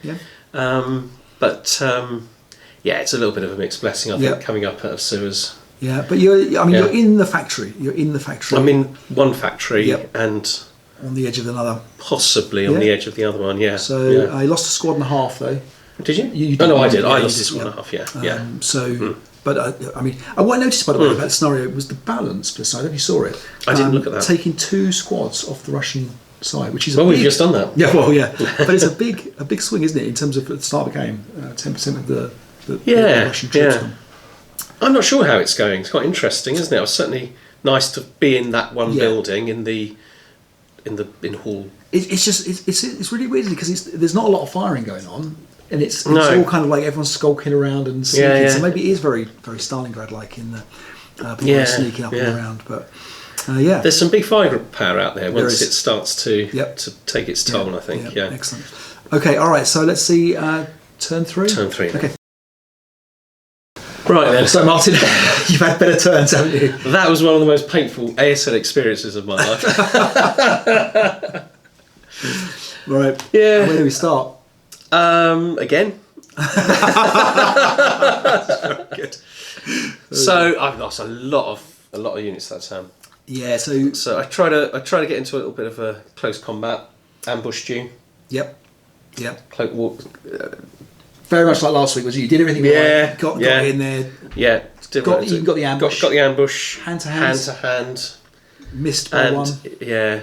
Speaker 2: It's a little bit of a mixed blessing. I think coming up out of sewers.
Speaker 1: Yeah, but you're in the factory. You're in the factory.
Speaker 2: I'm in one factory and
Speaker 1: on the edge of another.
Speaker 2: Possibly on the edge of the other one. Yeah.
Speaker 1: So I lost a squad and a half though.
Speaker 2: Did you?
Speaker 1: You
Speaker 2: no, I did.
Speaker 1: Yeah,
Speaker 2: I lost a squad and a half. Yeah.
Speaker 1: But what I noticed by the way about the scenario was the balance per side. Have you saw it?
Speaker 2: I didn't look at that.
Speaker 1: Taking 2 squads off the Russian side, which is
Speaker 2: we've just done that.
Speaker 1: Yeah, but it's a big swing, isn't it? In terms of at the start of the game, 10% of the Russian troops.
Speaker 2: I'm not sure how it's going. It's quite interesting, isn't it? It was certainly nice to be in that one building in hall.
Speaker 1: It's really weird because there's not a lot of firing going on. And it's all kind of like everyone's skulking around and sneaking. So maybe it is very, very Stalingrad-like in the people sneaking up and around. But
Speaker 2: there's some big firepower out there once it starts to take its toll. I think. Yeah.
Speaker 1: Excellent. Okay. All right. So let's see. Turn 3.
Speaker 2: Turn 3.
Speaker 1: Okay.
Speaker 2: Right then.
Speaker 1: So Martin, you've had better turns, haven't you?
Speaker 2: That was one of the most painful ASL experiences of my life.
Speaker 1: Right.
Speaker 2: Yeah.
Speaker 1: Where do we start?
Speaker 2: Again.
Speaker 1: Good.
Speaker 2: So I've lost a lot of units that time.
Speaker 1: Yeah. So
Speaker 2: I try to get into a little bit of a close combat, ambushed you.
Speaker 1: Yep.
Speaker 2: Cloak walk.
Speaker 1: Very much like last week, was it? You did everything right. Got in there.
Speaker 2: Yeah.
Speaker 1: Got the ambush.
Speaker 2: Got the ambush.
Speaker 1: Hand to
Speaker 2: hand.
Speaker 1: Missed by one.
Speaker 2: Yeah.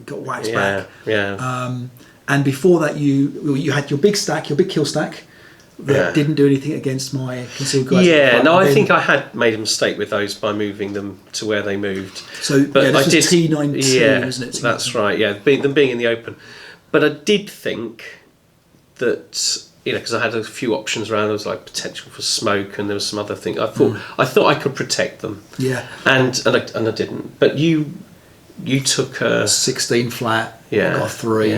Speaker 1: Got waxed back.
Speaker 2: Yeah.
Speaker 1: And before that, you had your big stack, your big kill stack, that didn't do anything against my concealed guys.
Speaker 2: Yeah, no, I think I had made a mistake with those by moving them to where they moved.
Speaker 1: So,
Speaker 2: but
Speaker 1: this was T19, isn't it?
Speaker 2: That's right. Yeah, them being in the open. But I did think that because I had a few options around. There was like potential for smoke, and there was some other thing. I thought I could protect them.
Speaker 1: Yeah,
Speaker 2: and I didn't. But you took a
Speaker 1: 16 flat.
Speaker 2: Yeah,
Speaker 1: got a 3.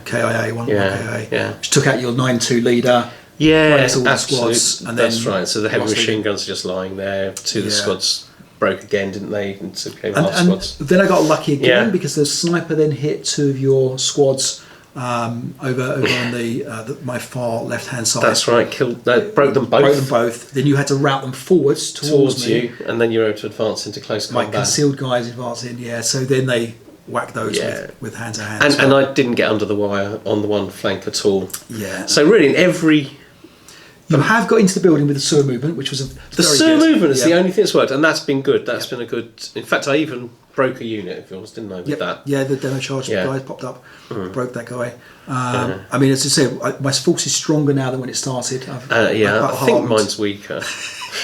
Speaker 1: KIA, one KIA.
Speaker 2: Yeah,
Speaker 1: which took out your 9-2 leader.
Speaker 2: Yeah,
Speaker 1: all the squads. And
Speaker 2: that's right. So the heavy machine guns are just lying there. 2 of the squads broke again, didn't they? And so became half squads.
Speaker 1: Then I got lucky again because the sniper then hit 2 of your squads over on my far left hand side.
Speaker 2: That's right. Broke them both.
Speaker 1: Then you had to route them forwards towards me,
Speaker 2: you, and then you were able to advance into close combat.
Speaker 1: My concealed guys advance in. Yeah. So then they whack those with hand to hand.
Speaker 2: And I didn't get under the wire on the one flank at all.
Speaker 1: Yeah.
Speaker 2: So really, in every.
Speaker 1: You have got into the building with the sewer movement, which was
Speaker 2: the sewer movement is the only thing that's worked, and that's been good. That's been a good. In fact, I even broke a unit of yours, didn't I? With that.
Speaker 1: Yeah, the demo charge guy popped up, broke that guy. I mean, as I say, my force is stronger now than when it started.
Speaker 2: I think mine's weaker.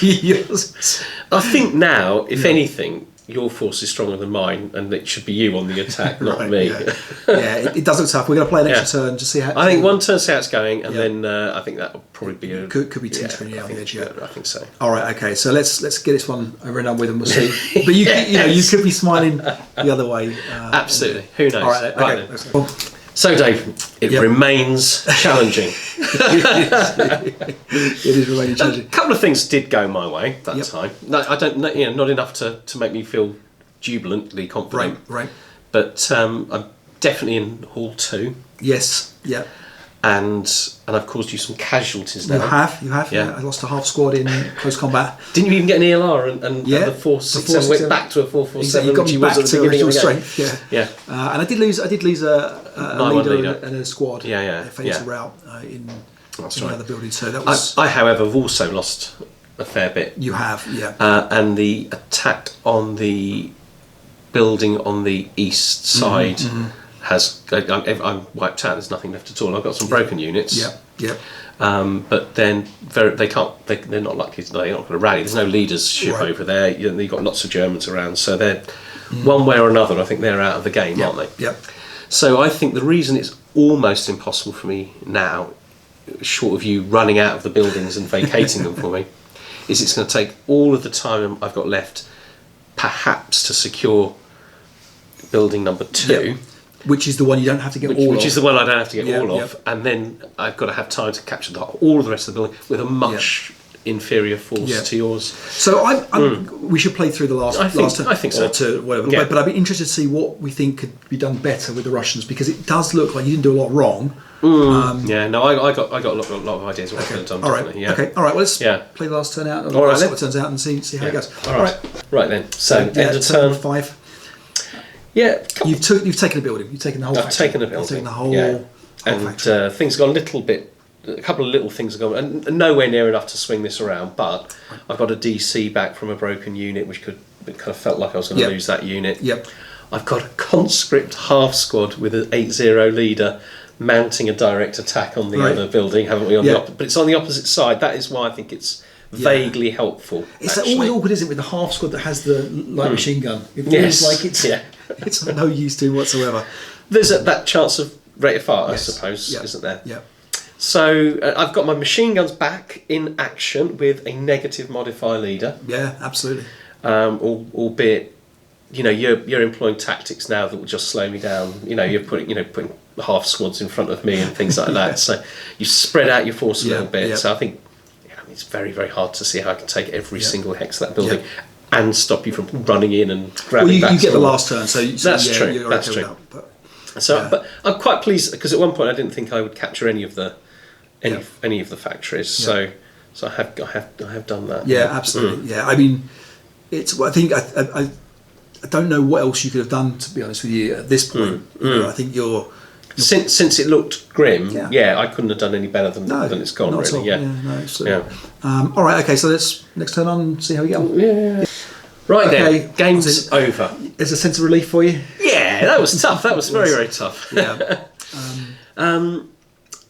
Speaker 1: Yes.
Speaker 2: I think now, if anything, your force is stronger than mine, and it should be you on the attack, not me.
Speaker 1: It does look tough. We're going to play an extra turn to see how.
Speaker 2: I think one turn, see how it's going, and then I think that will probably be
Speaker 1: could be tinkering on the edge. Yeah,
Speaker 2: I think so.
Speaker 1: All right, okay. So let's get this one over and done with, and we'll see. But you could be smiling the other way.
Speaker 2: Absolutely. Who knows?
Speaker 1: All right. Okay.
Speaker 2: Then. So, Dave, it remains challenging.
Speaker 1: It is remaining challenging.
Speaker 2: A couple of things did go my way that time. No, I don't. Not enough to make me feel jubilantly confident.
Speaker 1: Right.
Speaker 2: But I'm definitely in Hall 2.
Speaker 1: Yes. Yeah.
Speaker 2: And I've caused you some casualties now.
Speaker 1: You have. Yeah. I lost a half squad in close combat.
Speaker 2: Didn't you even get an ELR and the 467 went back to a 447?
Speaker 1: You got me back to the original strength.
Speaker 2: Yeah.
Speaker 1: And I did lose a leader and a squad.
Speaker 2: Yeah.
Speaker 1: Fatal route in the other building. So that was.
Speaker 2: I, however, have also lost a fair bit.
Speaker 1: You have, yeah.
Speaker 2: And the attack on the building on the east side. I'm wiped out. There's nothing left at all. I've got some broken units.
Speaker 1: Yeah.
Speaker 2: But then they can't. They're not likely. They're not going to rally. There's no leadership over there. You've got lots of Germans around, so they're one way or another. I think they're out of the game, aren't they?
Speaker 1: Yep.
Speaker 2: So I think the reason it's almost impossible for me now, short of you running out of the buildings and vacating them for me, is it's going to take all of the time I've got left, perhaps to secure building number 2.
Speaker 1: Which is the one you don't have to get all of.
Speaker 2: Which is the one I don't have to get
Speaker 1: Yeah,
Speaker 2: all
Speaker 1: yeah.
Speaker 2: of, and then I've got to have time to capture all of the rest of the building with a much inferior force to yours.
Speaker 1: So we should play through the last.
Speaker 2: I think so.
Speaker 1: To whatever.
Speaker 2: Yeah.
Speaker 1: But I'd be interested to see what we think could be done better with the Russians, because it does look like you didn't do a lot wrong.
Speaker 2: Yeah, no, I got a lot of ideas what I could have done.
Speaker 1: All right.
Speaker 2: Definitely, yeah.
Speaker 1: Okay. All right. Well, let's
Speaker 2: Yeah.
Speaker 1: play the last turn out.
Speaker 2: All right,
Speaker 1: see
Speaker 2: then.
Speaker 1: what it turns out and see how it goes.
Speaker 2: All right. Right then. So end of
Speaker 1: turn
Speaker 2: turn.
Speaker 1: 5.
Speaker 2: Yeah.
Speaker 1: You've taken a building. You've taken the whole.
Speaker 2: I've
Speaker 1: factory.
Speaker 2: taken a building.
Speaker 1: You've taken the whole.
Speaker 2: Yeah.
Speaker 1: whole factory.
Speaker 2: And things got a couple of little things have gone, and nowhere near enough to swing this around. But I've got a DC back from a broken unit, which it kind of felt like I was going to lose that unit.
Speaker 1: Yep.
Speaker 2: I've got a conscript half squad with an 8-0 leader mounting a direct attack on the other building, haven't we? But it's on the opposite side. That is why I think it's vaguely helpful.
Speaker 1: It's always awkward, isn't it, with the half squad that has the light machine gun? It feels like it's of no use to whatsoever.
Speaker 2: There's that chance of rate of fire, I suppose, isn't there?
Speaker 1: Yeah.
Speaker 2: So I've got my machine guns back in action with a negative modifier leader.
Speaker 1: Yeah, absolutely.
Speaker 2: Albeit, you're employing tactics now that will just slow me down. You're putting half squads in front of me and things like that. So you spread out your force a little bit.
Speaker 1: Yeah.
Speaker 2: So I think it's very, very hard to see how I can take every single hex of that building and stop you from running in and grabbing back.
Speaker 1: You get the last turn, so
Speaker 2: that's true.
Speaker 1: You're
Speaker 2: That's
Speaker 1: okay
Speaker 2: true.
Speaker 1: with that,
Speaker 2: But I'm quite pleased because at one point I didn't think I would capture any of the factories.
Speaker 1: Yeah.
Speaker 2: So I have done that.
Speaker 1: Yeah, absolutely. Yeah, I mean, I think I don't know what else you could have done, to be honest with you, at this point. I think you're
Speaker 2: since it looked grim.
Speaker 1: Yeah.
Speaker 2: I couldn't have done any better than it's gone.
Speaker 1: Not at
Speaker 2: Really.
Speaker 1: all.
Speaker 2: Yeah.
Speaker 1: No, absolutely. All right. Okay. So let's next turn on. See how we get on.
Speaker 2: Yeah. Right
Speaker 1: Okay.
Speaker 2: then. Game's over.
Speaker 1: Is a sense of relief for you?
Speaker 2: Yeah, that was tough. That was very, very tough.
Speaker 1: Yeah.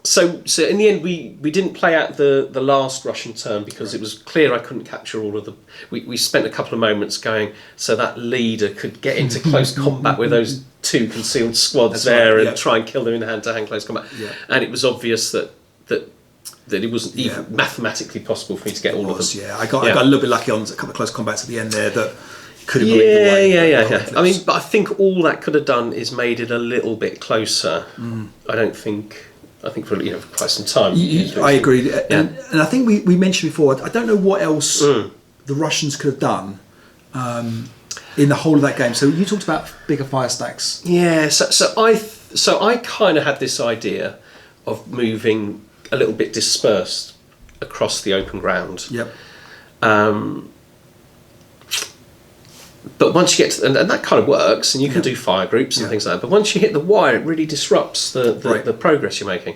Speaker 2: So in the end, we didn't play out the last Russian turn because it was clear I couldn't capture all of the. We spent a couple of moments going so that leader could get into close combat with those two concealed squads and try and kill them in hand-to-hand close combat.
Speaker 1: Yeah.
Speaker 2: And it was obvious that it wasn't even mathematically possible for me to get all of them.
Speaker 1: Yeah, I got a little bit lucky on a couple of close combats at the end there that could have moved away.
Speaker 2: Yeah. I mean, but I think all that could have done is made it a little bit closer. I think for quite some time.
Speaker 1: I agree, and I think we mentioned before. I don't know what else the Russians could have done in the whole of that game. So you talked about bigger fire stacks.
Speaker 2: Yeah. So I kind of had this idea of moving a little bit dispersed across the open ground.
Speaker 1: Yep.
Speaker 2: But once you get to, and that kind of works, and you can do fire groups and things like that. But once you hit the wire, it really disrupts the progress you're making.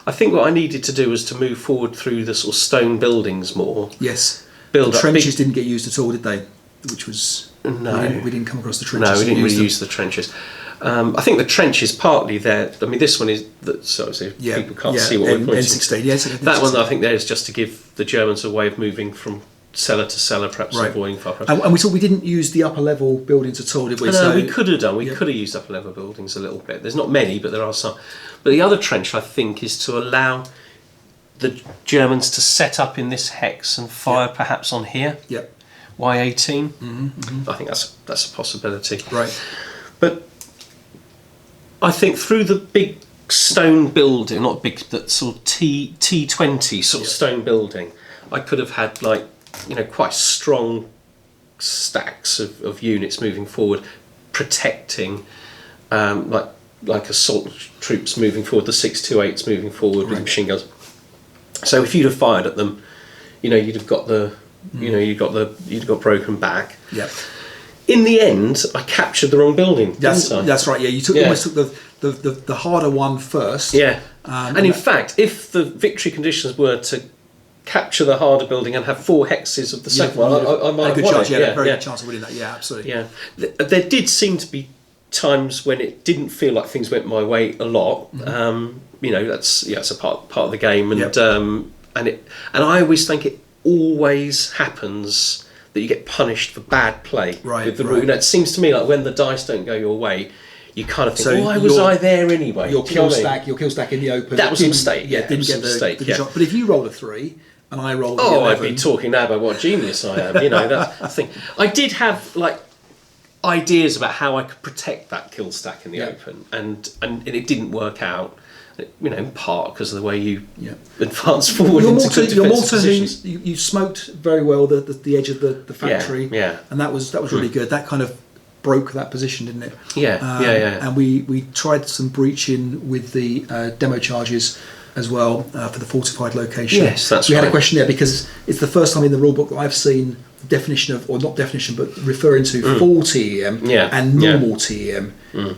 Speaker 2: I think what I needed to do was to move forward through the sort of stone buildings more.
Speaker 1: Yes.
Speaker 2: Build
Speaker 1: the
Speaker 2: up
Speaker 1: trenches didn't get used at all, did they? Which was we didn't come across the trenches.
Speaker 2: No, we didn't really use the trenches. I think the trenches partly there. I mean, this one is people can't see what we're pointing.
Speaker 1: N16. Yes.
Speaker 2: That one I think there is just to give the Germans a way of moving from cellar to cellar, perhaps avoiding fire.
Speaker 1: And we thought we didn't use the upper level buildings at all, did we?
Speaker 2: No, we could have done. We could have used upper level buildings a little bit. There's not many, but there are some. But the other trench, I think, is to allow the Germans to set up in this hex and fire perhaps on here.
Speaker 1: Yep.
Speaker 2: Y18. I think that's a possibility.
Speaker 1: Right.
Speaker 2: But I think through the big stone building, not big, that sort of T20 sort of stone building, I could have had quite strong stacks of units moving forward, protecting like assault troops moving forward, the 628s moving forward with machine guns. So if you'd have fired at them, you'd have got you'd got broken back.
Speaker 1: Yeah.
Speaker 2: In the end, I captured the wrong building. That's
Speaker 1: right. Yeah, you almost took the harder one first.
Speaker 2: Yeah. And in fact, if the victory conditions were to capture the harder building and have 4 hexes of the second one, I might have won it.
Speaker 1: Yeah, very good chance of winning that. Yeah, absolutely.
Speaker 2: Yeah. There did seem to be times when it didn't feel like things went my way a lot. That's a part of the game, and I always think it always happens that you get punished for bad play with the rule. It seems to me like when the dice don't go your way, you kind of think, why was I there anyway?
Speaker 1: Your kill stack in the open.
Speaker 2: That was a mistake.
Speaker 1: Yeah, didn't get the shot. But if you roll a 3 and I roll the 11,
Speaker 2: I'd be talking now about what genius I am. That's the thing. I did have ideas about how I could protect that kill stack in the open, and it didn't work out. In part because of the way you advance forward into good defensive positions.
Speaker 1: You smoked very well the edge of the factory, and that was really good. That kind of broke that position, didn't it?
Speaker 2: Yeah.
Speaker 1: And we tried some breaching with the demo charges as well for the fortified location.
Speaker 2: Yes, that's
Speaker 1: we
Speaker 2: right.
Speaker 1: had a question there because it's the first time in the rulebook that I've seen the definition of, or not definition, but referring to full TEM and normal TEM,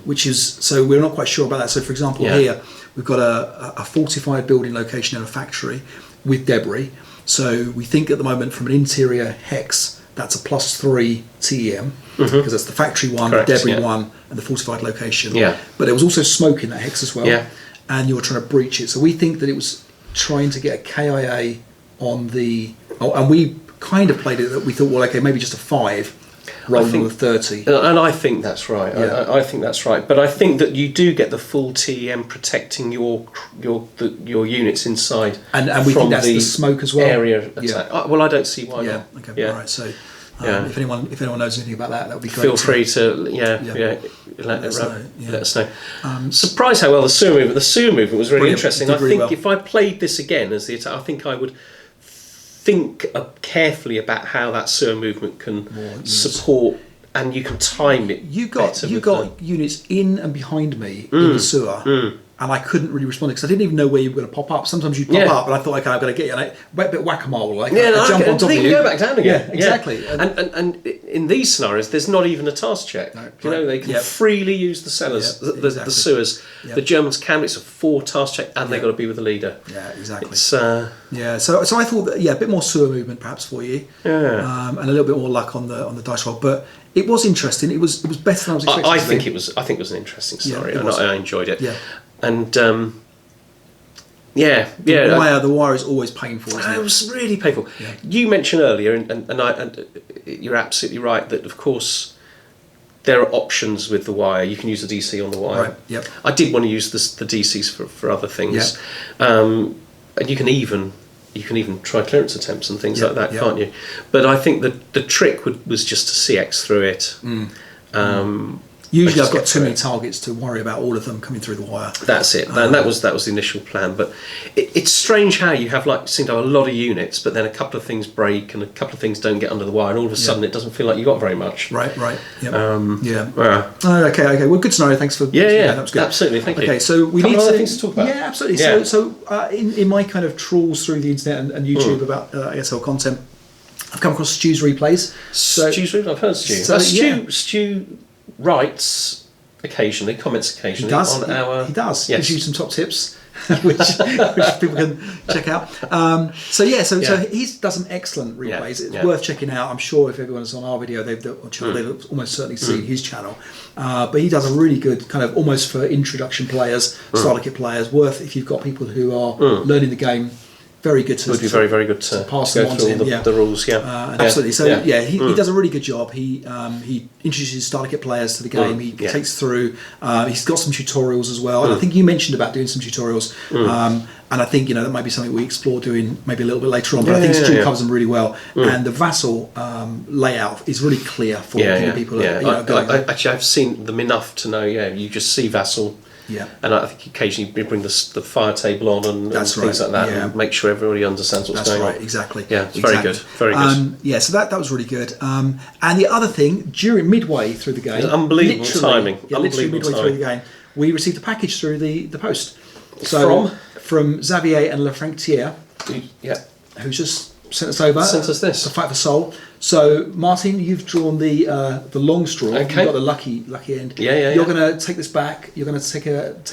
Speaker 1: which is, so we're not quite sure about that. So for example, here we've got a fortified building location in a factory with debris. So we think at the moment from an interior hex, that's a +3 TEM, because that's the factory one,
Speaker 2: Correct,
Speaker 1: the debris one, and the fortified location.
Speaker 2: Yeah.
Speaker 1: But there was also smoke in that hex as well.
Speaker 2: Yeah.
Speaker 1: And you were trying to breach it. So we think that it was trying to get a KIA on the... and we kind of played it that we thought, well, okay, maybe just a 5 rather than a 30.
Speaker 2: And I think that's right.
Speaker 1: Yeah.
Speaker 2: I think that's right. But I think that you do get the full TEM protecting your units inside.
Speaker 1: And we think that's the smoke as well.
Speaker 2: Area attack. Well, I don't see why not.
Speaker 1: Okay.
Speaker 2: Yeah.
Speaker 1: All right. So if anyone knows anything about that would be great.
Speaker 2: Feel free to let us know. Surprised how well the sewer movement was really
Speaker 1: Brilliant.
Speaker 2: interesting.
Speaker 1: Did
Speaker 2: I
Speaker 1: really
Speaker 2: think
Speaker 1: well.
Speaker 2: if I played this again as the attack, I think I would think carefully about how that sewer movement can support, and you can time it.
Speaker 1: You got units in and behind me in the sewer, and I couldn't really respond because I didn't even know where you were going to pop up. Sometimes you pop up, and I thought, okay, I'm going to get you. And I went a bit whack-a-mole, like I jump on top of you.
Speaker 2: Go back down again.
Speaker 1: Yeah, exactly.
Speaker 2: And in these scenarios, there's not even a task check.
Speaker 1: No,
Speaker 2: they can freely use the cellars, the sewers. The Germans can. It's a 4 task check, and they've got to be with the leader.
Speaker 1: Yeah, exactly.
Speaker 2: It's,
Speaker 1: so I thought that a bit more sewer movement perhaps for you, and a little bit more luck on the dice roll, but it was interesting. It was better than I was expecting.
Speaker 2: I think it was an interesting story, and I enjoyed it.
Speaker 1: Yeah.
Speaker 2: And
Speaker 1: the wire is always painful, isn't it?
Speaker 2: It was really painful.
Speaker 1: Yeah.
Speaker 2: You mentioned earlier, and you're absolutely right, that of course there are options with the wire. You can use the DC on the wire.
Speaker 1: Right. Yep.
Speaker 2: I did want to use the DCs for other things, and you can even try clearance attempts and things like that, can't you? But I think the trick was just to CX through it.
Speaker 1: Usually I've got too many targets to worry about all of them coming through the wire.
Speaker 2: That's it. And that was the initial plan. But it's strange how you seem to have a lot of units, but then a couple of things break and a couple of things don't get under the wire, and all of a sudden it doesn't feel like you got very much.
Speaker 1: Right. Yep.
Speaker 2: Okay.
Speaker 1: Well, good scenario. Thanks for
Speaker 2: that
Speaker 1: was good.
Speaker 2: Absolutely. Thank you.
Speaker 1: Okay, so we
Speaker 2: Couple
Speaker 1: need
Speaker 2: other things to talk about.
Speaker 1: Yeah, absolutely.
Speaker 2: Yeah.
Speaker 1: So in my kind of trawls through the internet and YouTube about ASL content, I've come across Stu's replays.
Speaker 2: Stu's replays. I've heard Stu. Stu writes occasionally, comments occasionally on our...
Speaker 1: He does.
Speaker 2: Yes.
Speaker 1: Gives you some top tips, which people can check out. So he does some excellent replays. It's worth checking out. I'm sure if everyone's on our video, they've almost certainly seen his channel. But he does a really good kind of almost for introduction players, starter kit players. Worth if you've got people who are learning the game. Very good to.
Speaker 2: It would be very, very good to
Speaker 1: pass
Speaker 2: go
Speaker 1: them on
Speaker 2: through
Speaker 1: to him.
Speaker 2: the rules. Yeah,
Speaker 1: absolutely. So he does a really good job. He introduces starter kit players to the game. He takes through. He's got some tutorials as well. And I think you mentioned about doing some tutorials. And I think that might be something we explore doing maybe a little bit later on. But I think Stu covers them really well. And the vassal layout is really clear for people.
Speaker 2: Actually, I've seen them enough to know. Yeah, you just see vassal.
Speaker 1: Yeah,
Speaker 2: and I think occasionally you bring the fire table on and things like that, and make sure everybody understands what's going on.
Speaker 1: That's right, exactly.
Speaker 2: Yeah, it's very good, very good.
Speaker 1: So that was really good. And the other thing, during midway through the game,
Speaker 2: unbelievable timing.
Speaker 1: Literally midway through the game, we received a package through the post. So from Xavier and Lafranquiere, who's just sent us this to Fight for Soul. So Martin, you've drawn the long straw.
Speaker 2: Okay.
Speaker 1: You've got the lucky end.
Speaker 2: You're
Speaker 1: going to take this back. You're going to take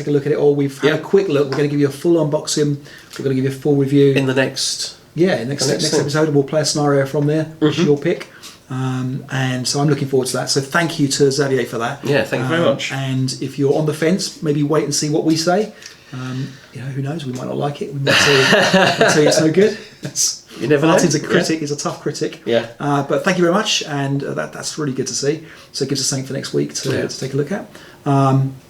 Speaker 1: a look at it all. We've had a quick look. We're going to give you a full unboxing. We're going to give you a full review
Speaker 2: in the next
Speaker 1: next episode. We'll play a scenario from there, which is your pick. And so I'm looking forward to that. So thank you to Xavier for that.
Speaker 2: Yeah, thank you very much.
Speaker 1: And if you're on the fence, maybe wait and see what we say. Who knows? We might not like it. We might tell you it's no good.
Speaker 2: You never know.
Speaker 1: Martin's a critic. He's a tough critic.
Speaker 2: Yeah.
Speaker 1: But thank you very much, and that's really good to see. So it gives us something for next week to take a look at.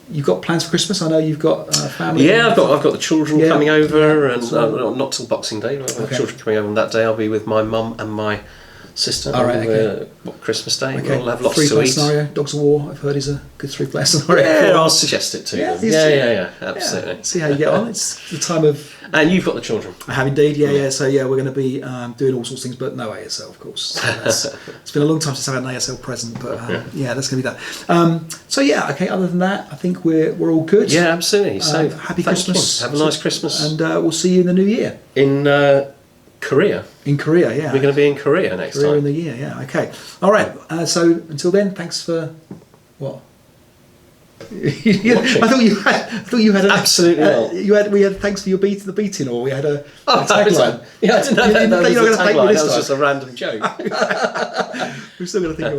Speaker 1: You've got plans for Christmas? I know you've got family.
Speaker 2: Yeah, I've got the children coming over, and not till Boxing Day. But I've got children coming over on that day. I'll be with my mum and my sister.
Speaker 1: All right,
Speaker 2: on,
Speaker 1: okay.
Speaker 2: Christmas Day.
Speaker 1: Okay.
Speaker 2: We'll have lots
Speaker 1: 3-player
Speaker 2: to eat.
Speaker 1: scenario. Dogs of War. I've heard is a good 3-player scenario.
Speaker 2: Yeah, I'll suggest it to them.
Speaker 1: it's-
Speaker 2: Yeah, absolutely.
Speaker 1: Yeah, see how you get on. It's the time of.
Speaker 2: And you've got the children.
Speaker 1: I have indeed. Yeah. So we're going to be doing all sorts of things, but no ASL, of course. So it's been a long time since I've had an ASL present, but that's going to be that. So yeah, okay. Other than that, I think we're all good.
Speaker 2: Yeah, absolutely. So
Speaker 1: happy
Speaker 2: thank
Speaker 1: Christmas.
Speaker 2: you. Have a nice Christmas.
Speaker 1: And we'll see you in the new year.
Speaker 2: In Korea.
Speaker 1: In Korea, yeah.
Speaker 2: We're going to be in Korea next
Speaker 1: Korea
Speaker 2: time.
Speaker 1: in the year, yeah. Okay. All right. So until then, thanks for what?
Speaker 2: Watching.
Speaker 1: I thought you had an,
Speaker 2: Absolutely not.
Speaker 1: We had thanks for your the beating, or we had a
Speaker 2: I
Speaker 1: tagline.
Speaker 2: didn't know that was
Speaker 1: You're not
Speaker 2: the
Speaker 1: gonna thank me
Speaker 2: tagline.
Speaker 1: this
Speaker 2: That was
Speaker 1: time.
Speaker 2: just a random joke.
Speaker 1: We're still going to think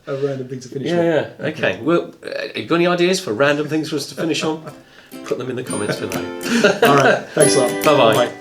Speaker 1: of a random thing to finish with.
Speaker 2: Yeah. Okay. Well, you got any ideas for random things for us to finish on? Put them in the comments below.
Speaker 1: All right. Thanks a lot.
Speaker 2: Bye-bye.
Speaker 1: Bye.